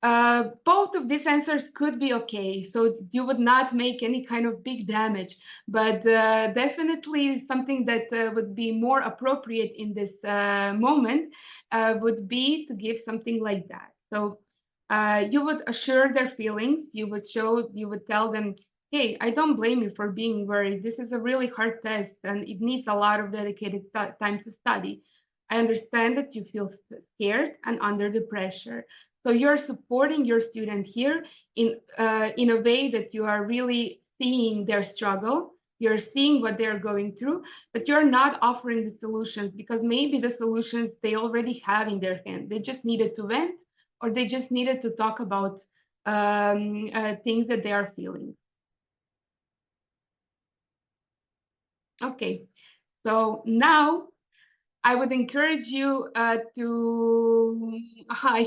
S1: Both of these answers could be okay, so you would not make any kind of big damage, but definitely something that would be more appropriate in this moment would be to give something like that. So you would assure their feelings, you would tell them, hey, I don't blame you for being worried. This is a really hard test and it needs a lot of dedicated time to study. I understand that you feel scared and under the pressure. So you're supporting your student here in a way that you are really seeing their struggle, you're seeing what they're going through, but you're not offering the solutions because maybe the solutions they already have in their hand. They just needed to vent or they just needed to talk about things that they are feeling. Okay, so now I would encourage you I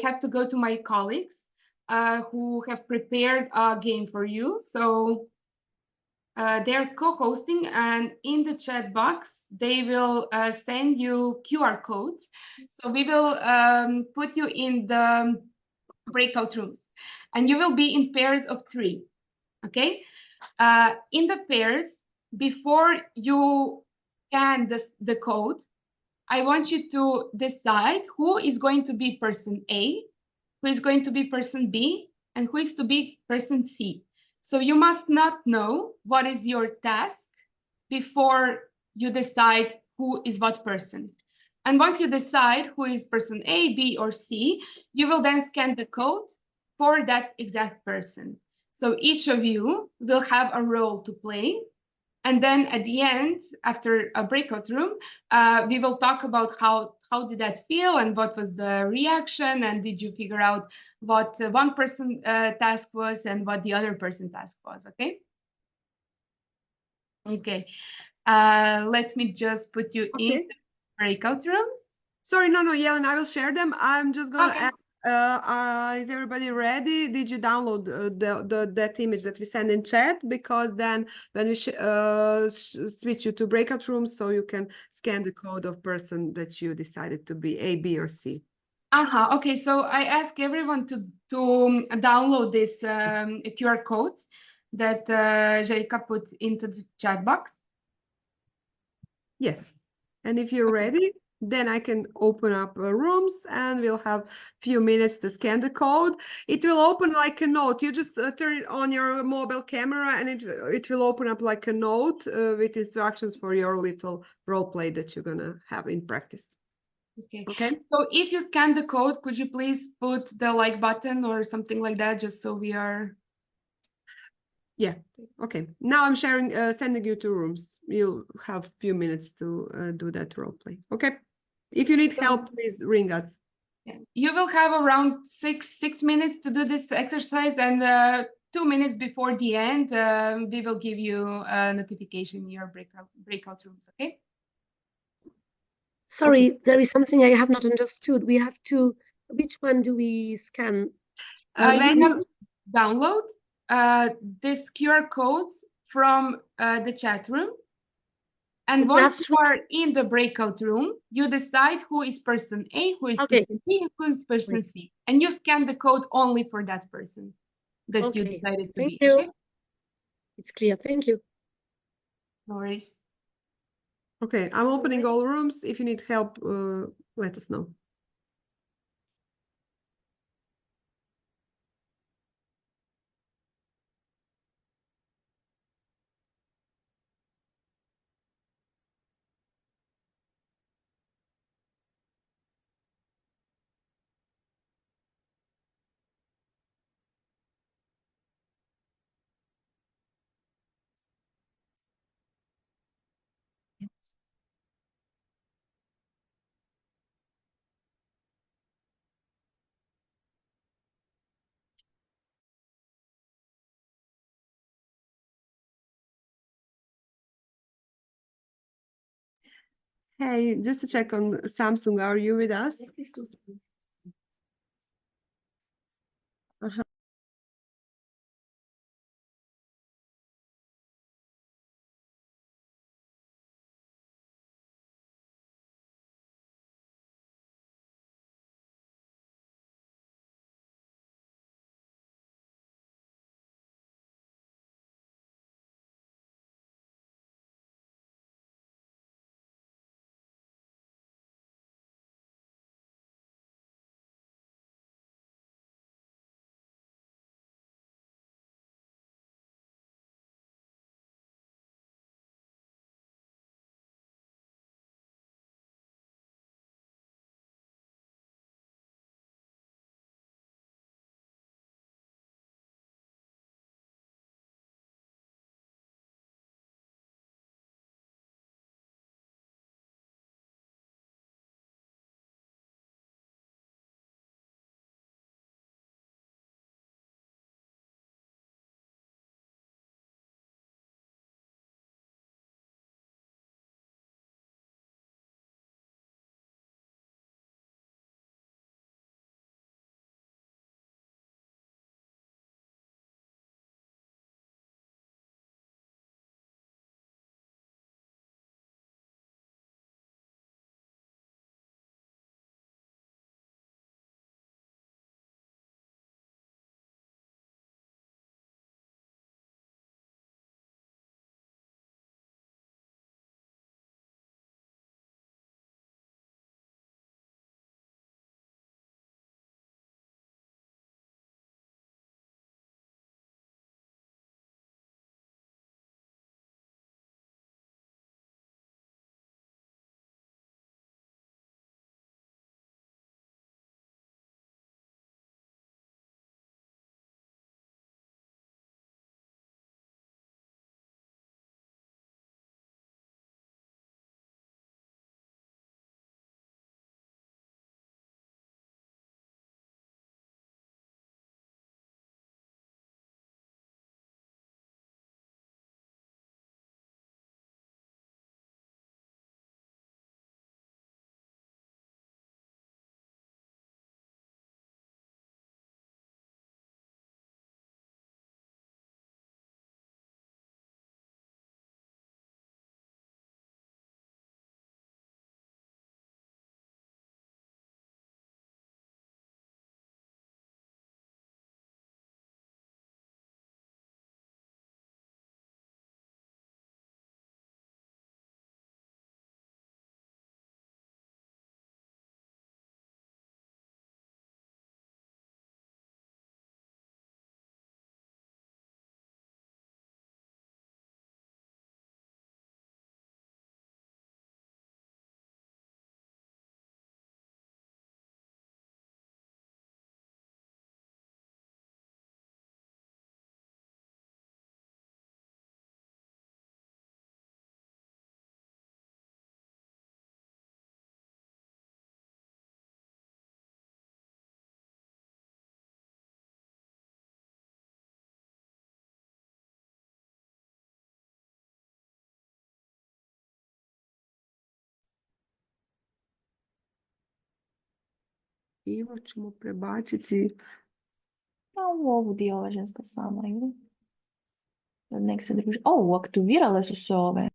S1: have to go to my colleagues who have prepared a game for you. So they're co-hosting, and in the chat box, they will send you QR codes. So we will put you in the breakout rooms, and you will be in pairs of 3, okay? In the pairs, before you scan the code, I want you to decide who is going to be person A, who is going to be person B, and who is to be person C. So you must not know what is your task before you decide who is what person. And once you decide who is person A, B, or C, you will then scan the code for that exact person. So each of you will have a role to play. And then at the end, after a breakout room, we will talk about how did that feel and what was the reaction, and did you figure out what one person task was and what the other person task was, okay? Okay, let me just put you in breakout rooms.
S2: Sorry, no, Yelena, I will share them. I'm just gonna ask, is everybody ready? Did you download that image that we send in chat? Because then when we switch you to breakout rooms, so you can scan the code of person that you decided to be A, B, or C.
S1: Okay, so I ask everyone to download this QR codes that Željka put into the chat box.
S2: Yes, and if you're ready, then I can open up rooms and we'll have a few minutes to scan the code. It will open like a note. You just turn it on your mobile camera and it will open up like a note with instructions for your little role play that you're gonna have in practice.
S1: Okay. So if you scan the code, could you please put the like button or something like that, just so we are...
S2: Yeah, okay. Now I'm sharing, sending you to rooms. You'll have a few minutes to do that role play, okay? If you need help, please ring us.
S1: Yeah. You will have around six minutes to do this exercise, and 2 minutes before the end, we will give you a notification in your breakout rooms, okay?
S11: Sorry, there is something I have not understood. We have to, which one do we scan?
S1: You have to download this QR codes from the chat room. And
S11: We have
S1: once you are in the breakout room, you decide who is person A, who is
S11: Okay.
S1: person B, who is person C. And you scan the code only for that person that you
S11: Okay.
S1: decided to
S11: Thank
S1: be.
S11: you.
S1: Okay?
S11: It's clear. Thank you.
S1: No worries.
S2: Okay, I'm opening all rooms. If you need help, let us know. Hey, just to check on Samsung, are you with us? Ivo ćemo prebaciti.
S12: A u ovu dio ova ženska sama ili? Nek se druži. O, aktivirale su se ove.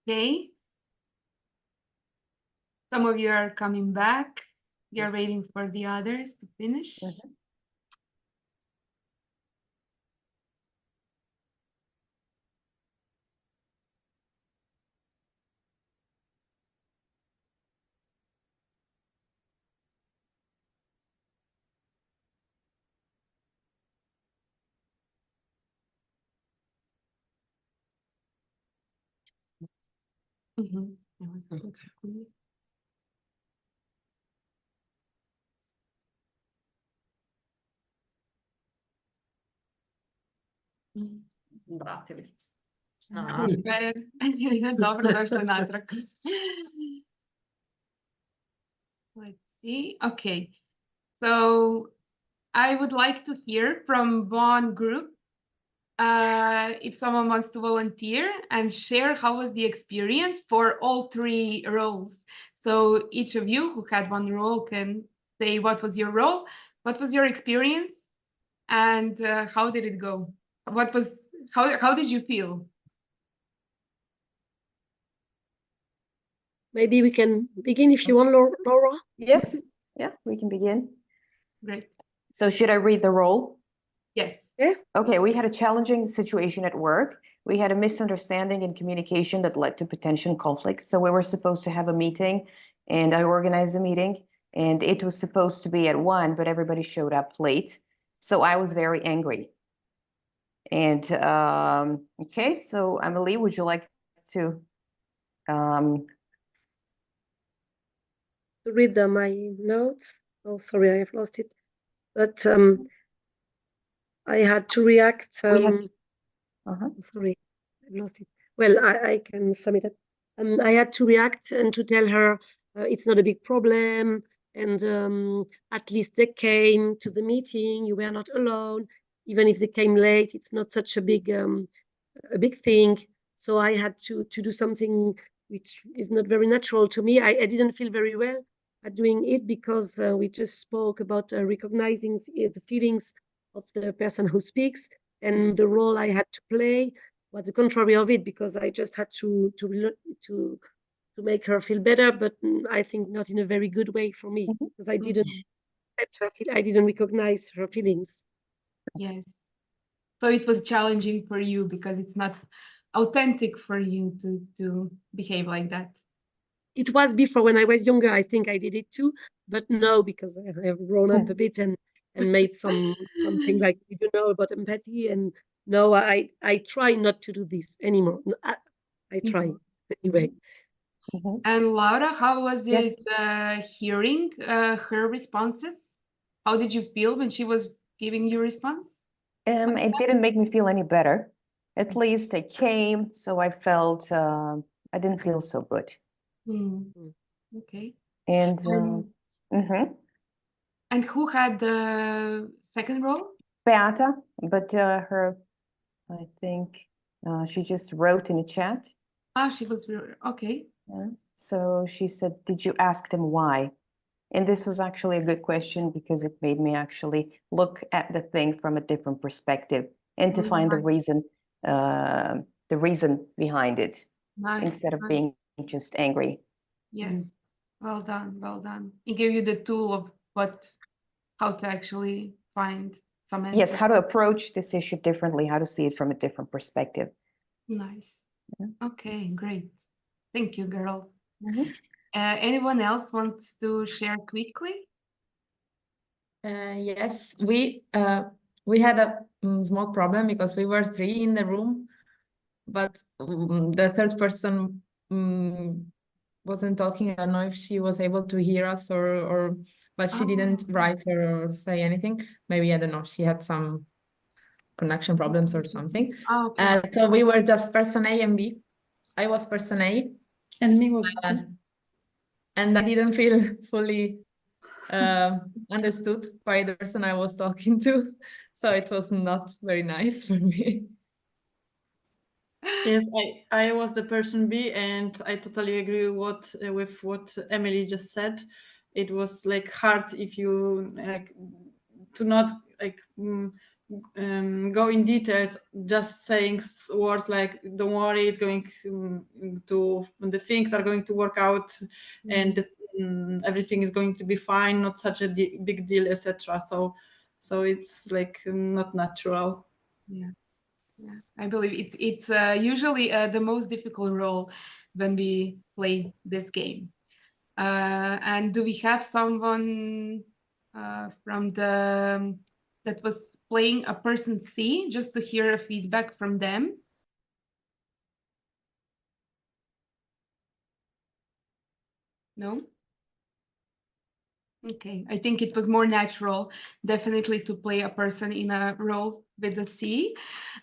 S1: Okay. Some of you are coming back. You're waiting for the others to finish.
S4: Vratili smo se.
S1: Super. Dobro došli natrag. Let's see. Okay. So I would like to hear from one group if someone wants to volunteer and share how was the experience for all three roles. So each of you who had one role can say what was your role, what was your experience, and how did it go? How did you feel?
S11: Maybe we can begin if you want, Laura.
S8: Yes. Yeah, we can begin.
S1: Great.
S8: So should I read the role?
S1: Yes.
S11: Yeah.
S8: Okay, we had a challenging situation at work. We had a misunderstanding in communication that led to potential conflict. So we were supposed to have a meeting, and I organized a meeting, and it was supposed to be at 1, but everybody showed up late. So I was very angry. And okay, so Emily, would you like to
S11: read my notes? Oh, sorry, I have lost it. But I had to react. Sorry, I've lost it. Well, I can sum it up. I had to react and to tell her it's not a big problem, and at least they came to the meeting. You were not alone, even if they came late. It's not such a big thing. So I had to do something which is not very natural to me. I didn't feel very well at doing it because we just spoke about recognizing the feelings of the person who speaks, and the role I had to play was the contrary of it, because I just had to make her feel better, but I think not in a very good way for me, because I didn't I didn't recognize her feelings.
S1: Yes. So it was challenging for you because it's not authentic for you to behave like that.
S11: It was before, when I was younger. I think I did it too, but no, because I have grown up a bit and made something like we do know about empathy. And no, I try not to do this anymore. I try anyway.
S1: And Laura, how was
S8: Yes.
S1: it hearing her responses? How did you feel when she was giving you response?
S8: It didn't make me feel any better. At least I came, so I felt I didn't feel so good.
S1: Okay.
S8: And
S1: and who had the second role?
S8: Beata, but her, I think she just wrote in the chat.
S1: Ah, she was okay.
S8: Yeah. So she said, "Did you ask them why?" And this was actually a good question, because it made me actually look at the thing from a different perspective and to find the reason behind it, instead of being just angry.
S1: Yes. Well done. Well done. It gave you the tool of how to actually find some answers.
S8: Yes, how to approach this issue differently, how to see it from a different perspective.
S1: Nice. Okay, great. Thank you, girls. Anyone else wants to share quickly?
S12: Yes, we had a small problem because we were 3 in the room, but the third person wasn't talking. I don't know if she was able to hear us but she didn't write or say anything. Maybe, I don't know, she had some connection problems or something. So we were just person A and B. I was person A.
S13: And me was
S12: and I didn't feel fully understood by the person I was talking to. So it was not very nice for me.
S13: Yes, I was the person B, and I totally agree with what Emily just said. It was like hard if you like to not like go in details, just saying words like "Don't worry, it's going the things are going to work out, and everything is going to be fine. Not such a big deal, etc." So it's like not natural.
S1: Yeah. Yeah, I believe it's usually the most difficult role when we play this game. And do we have someone from the that was playing a person C, just to hear a feedback from them? No? Okay, I think it was more natural, definitely, to play a person in a role with a C.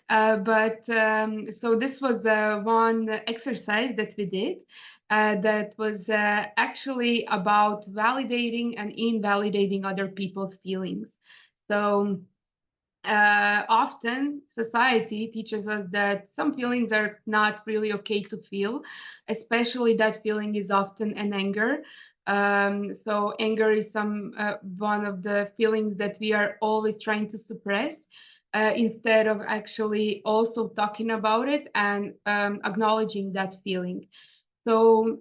S1: But so this was one exercise that we did that was actually about validating and invalidating other people's feelings. So often society teaches us that some feelings are not really okay to feel, especially that feeling is often an anger. So anger is one of the feelings that we are always trying to suppress instead of actually also talking about it and acknowledging that feeling. So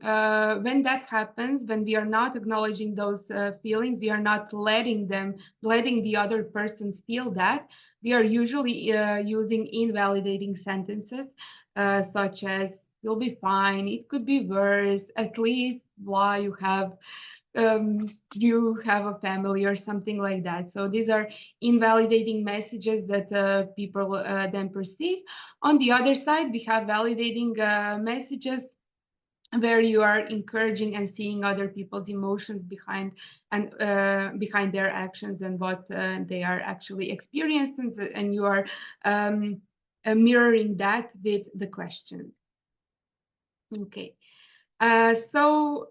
S1: when that happens, when we are not acknowledging those feelings, we are not letting the other person feel that, we are usually using invalidating sentences such as, "You'll be fine, it could be worse, at least why you have a family," or something like that. So these are invalidating messages that people then perceive. On the other side, we have validating messages where you are encouraging and seeing other people's emotions behind their actions and what they are actually experiencing, and you are mirroring that with the questions. Okay. So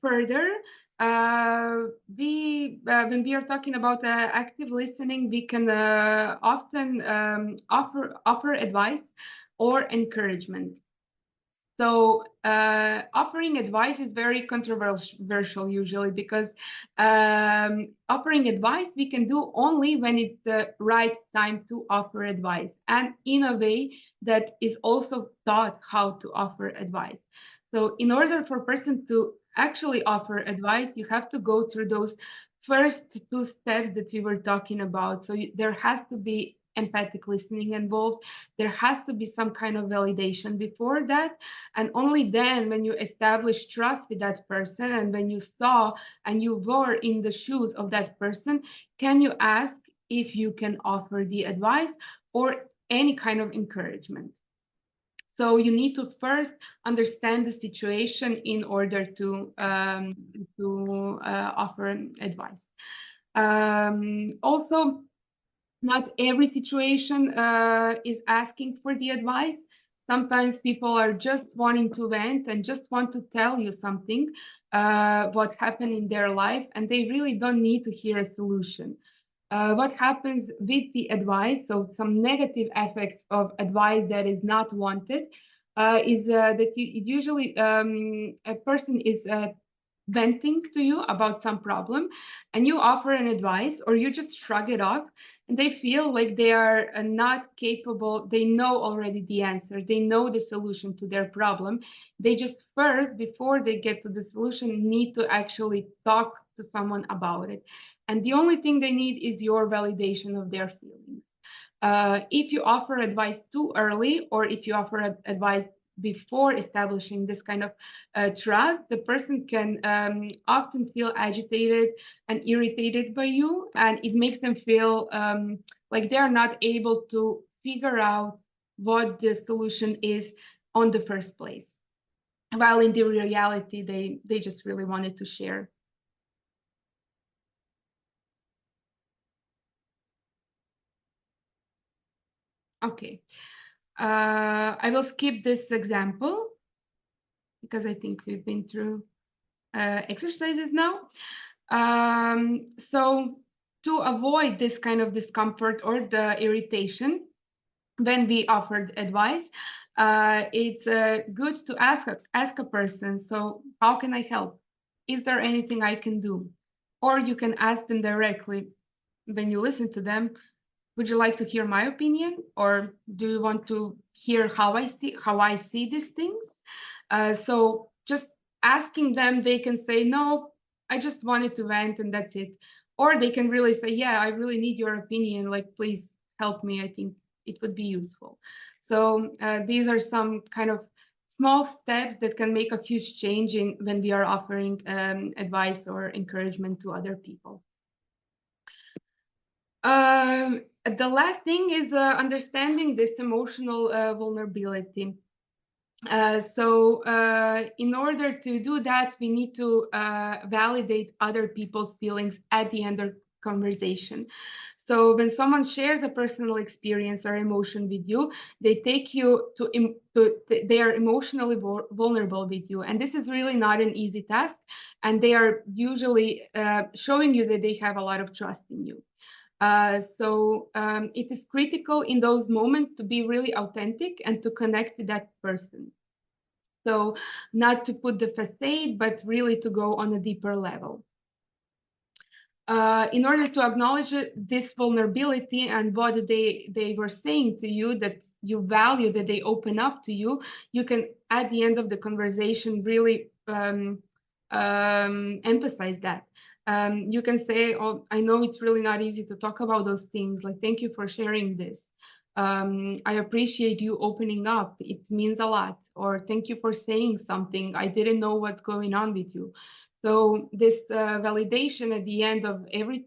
S1: further, when we are talking about active listening, we can often offer advice or encouragement. So offering advice is very controversial usually, because offering advice we can do only when it's the right time to offer advice, and in a way that is also taught how to offer advice. So in order for a person to actually offer advice, you have to go through those first two steps that we were talking about. So there has to be empathic listening involved. There has to be some kind of validation before that. And only then, when you establish trust with that person, and when you saw and you were in the shoes of that person, can you ask if you can offer the advice or any kind of encouragement. So you need to first understand the situation in order to offer advice. Also, not every situation is asking for the advice. Sometimes people are just wanting to vent and just want to tell you something, what happened in their life, and they really don't need to hear a solution. What happens with the advice, so some negative effects of advice that is not wanted, is that usually a person is venting to you about some problem, and you offer an advice or you just shrug it off, and they feel like they are not capable. They know already the answer, they know the solution to their problem. They just first, before they get to the solution, need to actually talk to someone about it, and the only thing they need is your validation of their feelings. If you offer advice too early, or if you offer advice before establishing this kind of trust, the person can often feel agitated and irritated by you, and it makes them feel like they're not able to figure out what the solution is on the first place, while in the reality they just really wanted to share. Okay. I will skip this example because I think we've been through exercises now. So to avoid this kind of discomfort or the irritation when we offered advice, it's good to ask a person, so how can I help? Is there anything I can do? Or you can ask them directly when you listen to them, Would you like to hear my opinion, or do you want to hear how I see these things? So just asking them, they can say, no, I just wanted to vent and that's it. Or they can really say, yeah, I really need your opinion, like, please help me. I think it would be useful. So these are some kind of small steps that can make a huge change when we are offering advice or encouragement to other people. The last thing is understanding this emotional vulnerability. So in order to do that, we need to validate other people's feelings at the end of conversation. So when someone shares a personal experience or emotion with you, they take you they are emotionally vulnerable with you. And this is really not an easy task. And they are usually showing you that they have a lot of trust in you. So it is critical in those moments to be really authentic and to connect with that person. So not to put the facade, but really to go on a deeper level. In order to acknowledge this vulnerability and what they were saying to you, that you value, that they open up to you, you can, at the end of the conversation, really emphasize that. You can say, oh, I know it's really not easy to talk about those things. Like, thank you for sharing this. I appreciate you opening up. It means a lot. Or thank you for saying something. I didn't know what's going on with you. So this validation at the end of every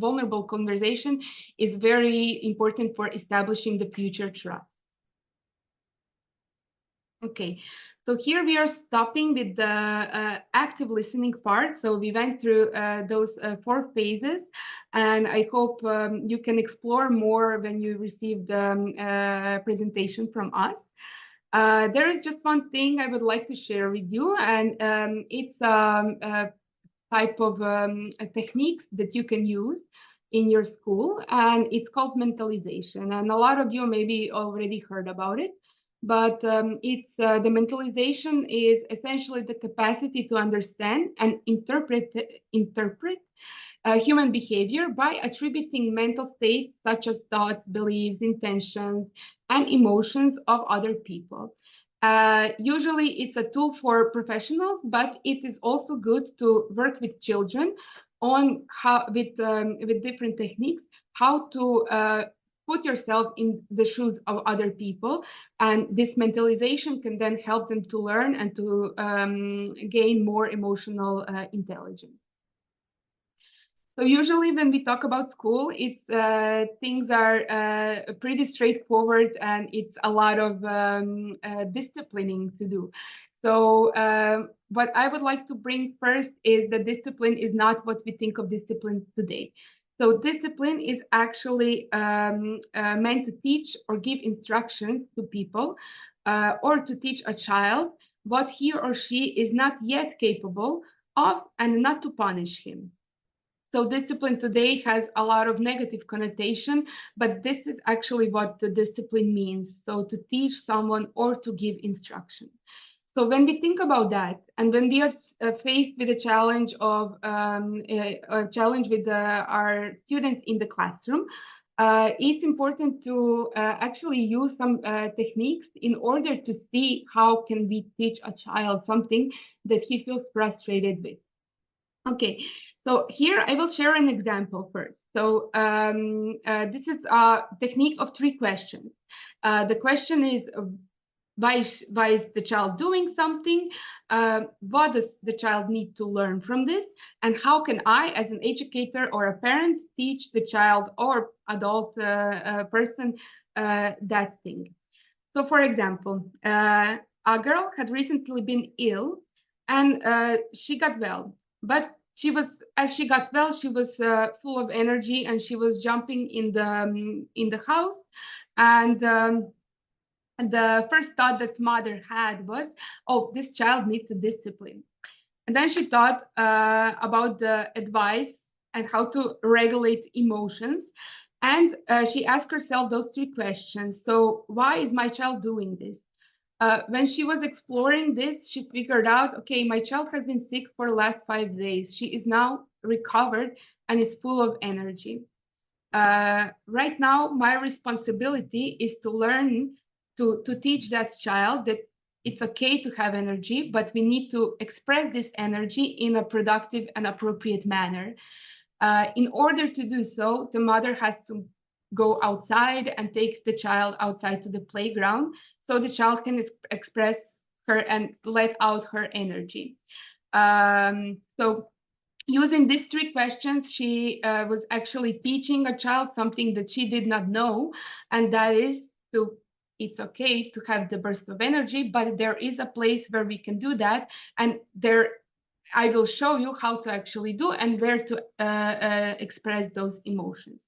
S1: vulnerable conversation is very important for establishing the future trust. Okay, so here we are stopping with the active listening part. So we went through those 4 phases, and I hope you can explore more when you receive the presentation from us. There is just one thing I would like to share with you, and it's a type of techniques that you can use in your school, and it's called mentalization. And a lot of you maybe already heard about it, but the mentalization is essentially the capacity to understand and interpret human behavior by attributing mental states such as thoughts, beliefs, intentions, and emotions of other people. Usually it's a tool for professionals, but it is also good to work with children on how, with different techniques, how to put yourself in the shoes of other people. And this mentalization can then help them to learn and to gain more emotional intelligence. So usually when we talk about school, it's things are pretty straightforward, and it's a lot of disciplining to do. So what I would like to bring first is that discipline is not what we think of discipline today. So discipline is actually meant to teach or give instructions to people or to teach a child what he or she is not yet capable of, and not to punish him. So discipline today has a lot of negative connotation, but this is actually what the discipline means. So to teach someone or to give instruction. So when we think about that, and when we are faced with a challenge of our students in the classroom, it's important to actually use some techniques in order to see how can we teach a child something that he feels frustrated with. Okay, so here I will share an example first. So this is a technique of 3 questions. The question is, why is the child doing something? What does the child need to learn from this? And how can I, as an educator or a parent, teach the child or adult person that thing? So for example, a girl had recently been ill, and she got well. But as she got well, she was full of energy, and she was jumping in the house. And the first thought that mother had was, oh, this child needs a discipline. And then she thought about the advice and how to regulate emotions. And she asked herself those 3 questions. So why is my child doing this? When she was exploring this, she figured out, okay, my child has been sick for the last 5 days. She is now recovered and is full of energy. right now, my responsibility is to learn to teach that child that it's okay to have energy, but we need to express this energy in a productive and appropriate manner. In order to do so, the mother has to go outside and take the child outside to the playground so the child can express her and let out her energy. So using these 3 questions, she was actually teaching a child something that she did not know, and that is it's okay to have the burst of energy, but there is a place where we can do that, and there I will show you how to actually do and where to express those emotions.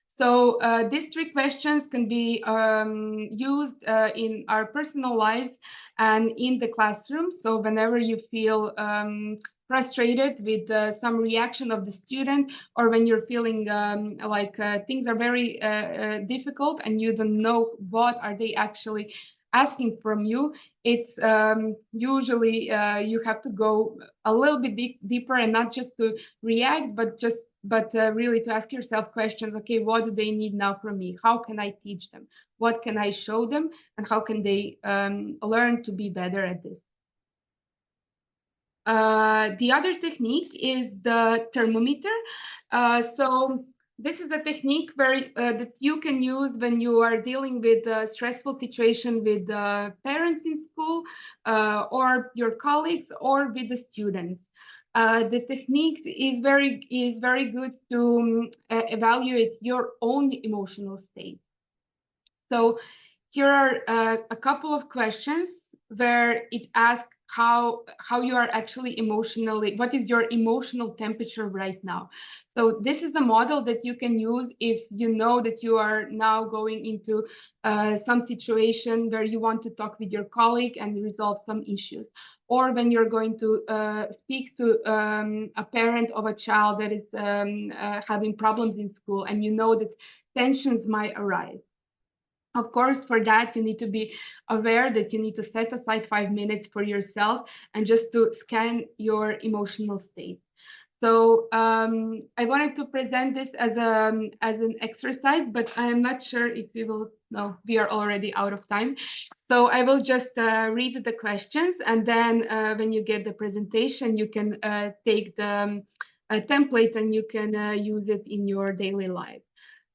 S1: So these 3 questions can be used in our personal lives and in the classroom. So whenever you feel frustrated with some reaction of the student, or when you're feeling like things are very difficult and you don't know what are they actually asking from you, it's usually you have to go a little bit deeper and not just to react, but really to ask yourself questions. Okay, what do they need now from me? How can I teach them? What can I show them? And how can they learn to be better at this? The other technique is the thermometer. So this is a technique that you can use when you are dealing with a stressful situation with parents in school, or your colleagues, or with the students. The technique is very good to evaluate your own emotional state. So here are a couple of questions where it asks how you are actually emotionally, what is your emotional temperature right now. So this is a model that you can use if you know that you are now going into some situation where you want to talk with your colleague and resolve some issues, or when you're going to speak to a parent of a child that is having problems in school and you know that tensions might arise. Of course, for that, you need to be aware that you need to set aside 5 minutes for yourself and just to scan your emotional state. So I wanted to present this as an exercise, but I am not sure if we will. No, we are already out of time. So I will just read the questions, and then when you get the presentation, you can take the template and you can use it in your daily life.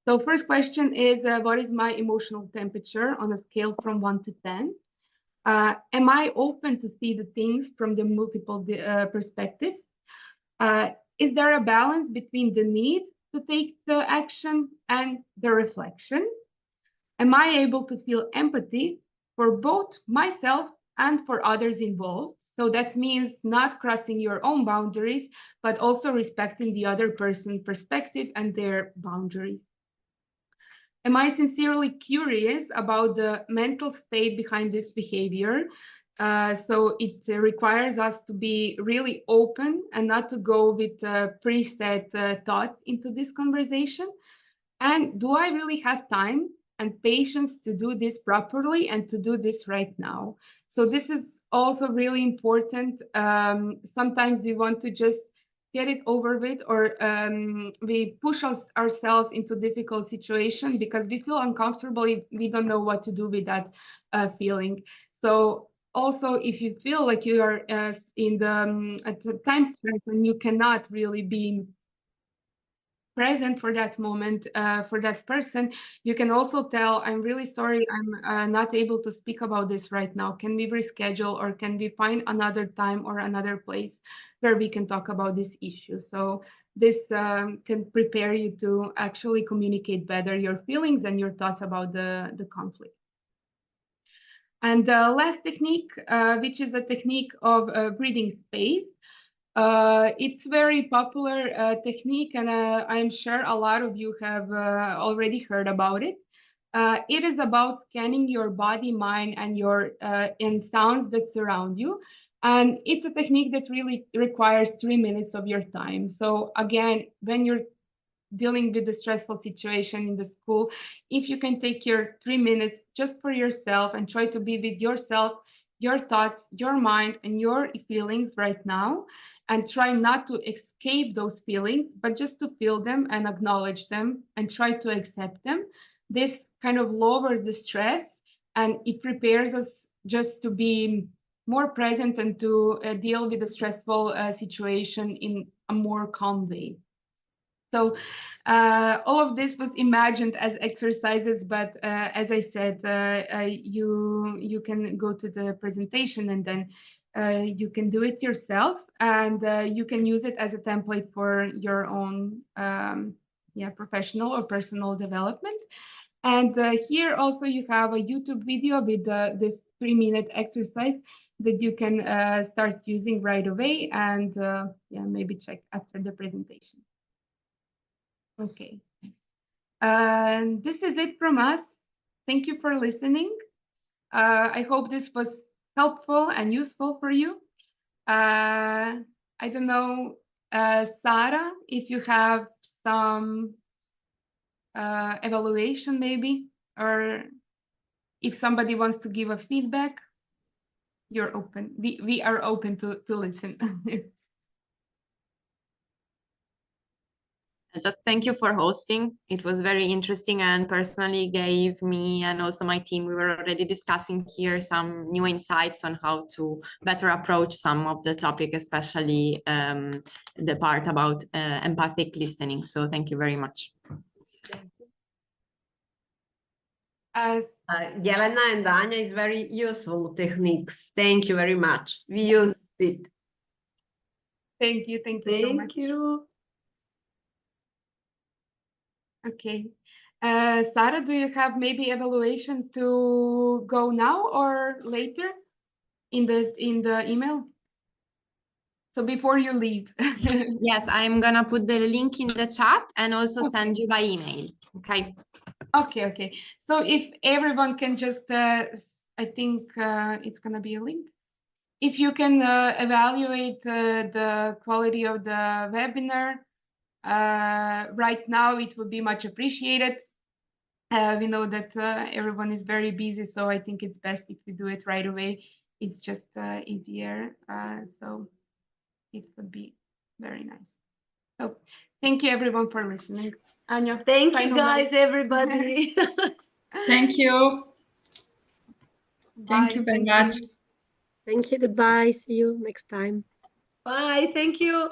S1: So first question is, what is my emotional temperature on a scale from 1 to 10? Am I open to see the things from the multiple perspectives? Is there a balance between the need to take the action and the reflection? Am I able to feel empathy for both myself and for others involved? So that means not crossing your own boundaries, but also respecting the other person's perspective and their boundaries. Am I sincerely curious about the mental state behind this behavior? So it requires us to be really open and not to go with preset thoughts into this conversation. And do I really have time and patience to do this properly and to do this right now? So this is also really important. Sometimes we want to just get it over with, or we push ourselves into difficult situation because we feel uncomfortable. We don't know what to do with that feeling. So also, if you feel like you are in the at the time stress and you cannot really be present for that moment, for that person, you can also tell, I'm really sorry, I'm not able to speak about this right now. Can we reschedule, or can we find another time or another place where we can talk about this issue? So this can prepare you to actually communicate better your feelings and your thoughts about the conflict. And the last technique, which is a technique of breathing space. It's very popular technique, and I'm sure a lot of you have already heard about it. It is about scanning your body, mind, and your and sounds that surround you. And it's a technique that really requires 3 minutes of your time. So again, when you're dealing with the stressful situation in the school, if you can take your 3 minutes just for yourself and try to be with yourself, your thoughts, your mind, and your feelings right now, and try not to escape those feelings, but just to feel them and acknowledge them and try to accept them. This kind of lowers the stress, and it prepares us just to be more present and to deal with the stressful situation in a more calm way. So all of this was imagined as exercises, but as I said, you can go to the presentation and then you can do it yourself, and you can use it as a template for your own professional or personal development. And here also you have a YouTube video with this 3-minute exercise that you can start using right away, and maybe check after the presentation. Okay. This is it from us. Thank you for listening. I hope this was helpful and useful for you. I don't know, Sarah, if you have some evaluation maybe, or if somebody wants to give a feedback, you're open. We are open to listen.
S4: Just thank you for hosting. It was very interesting and personally gave me and also my team, we were already discussing here some new insights on how to better approach some of the topic, especially the part about empathic listening. So thank you very much.
S7: Jelena and Anya is very useful techniques. Thank you very much. We used it.
S1: Thank you. Thank you so much.
S7: Thank you.
S1: Okay. Sarah, do you have maybe evaluation to go now or later in the email? So before you leave.
S4: Yes, I'm gonna put the link in the chat and also send you by email. Okay.
S1: Okay. So if everyone can just, I think it's gonna be a link. If you can evaluate the quality of the webinar right now, it would be much appreciated. We know that everyone is very busy, so I think it's best if we do it right away. It's just easier, so it would be very nice. So thank you everyone for listening. Anya,
S7: thank you guys, everybody.
S13: Thank you. Thank you very much.
S11: Thank you. Goodbye. See you next time.
S7: Bye. Thank you.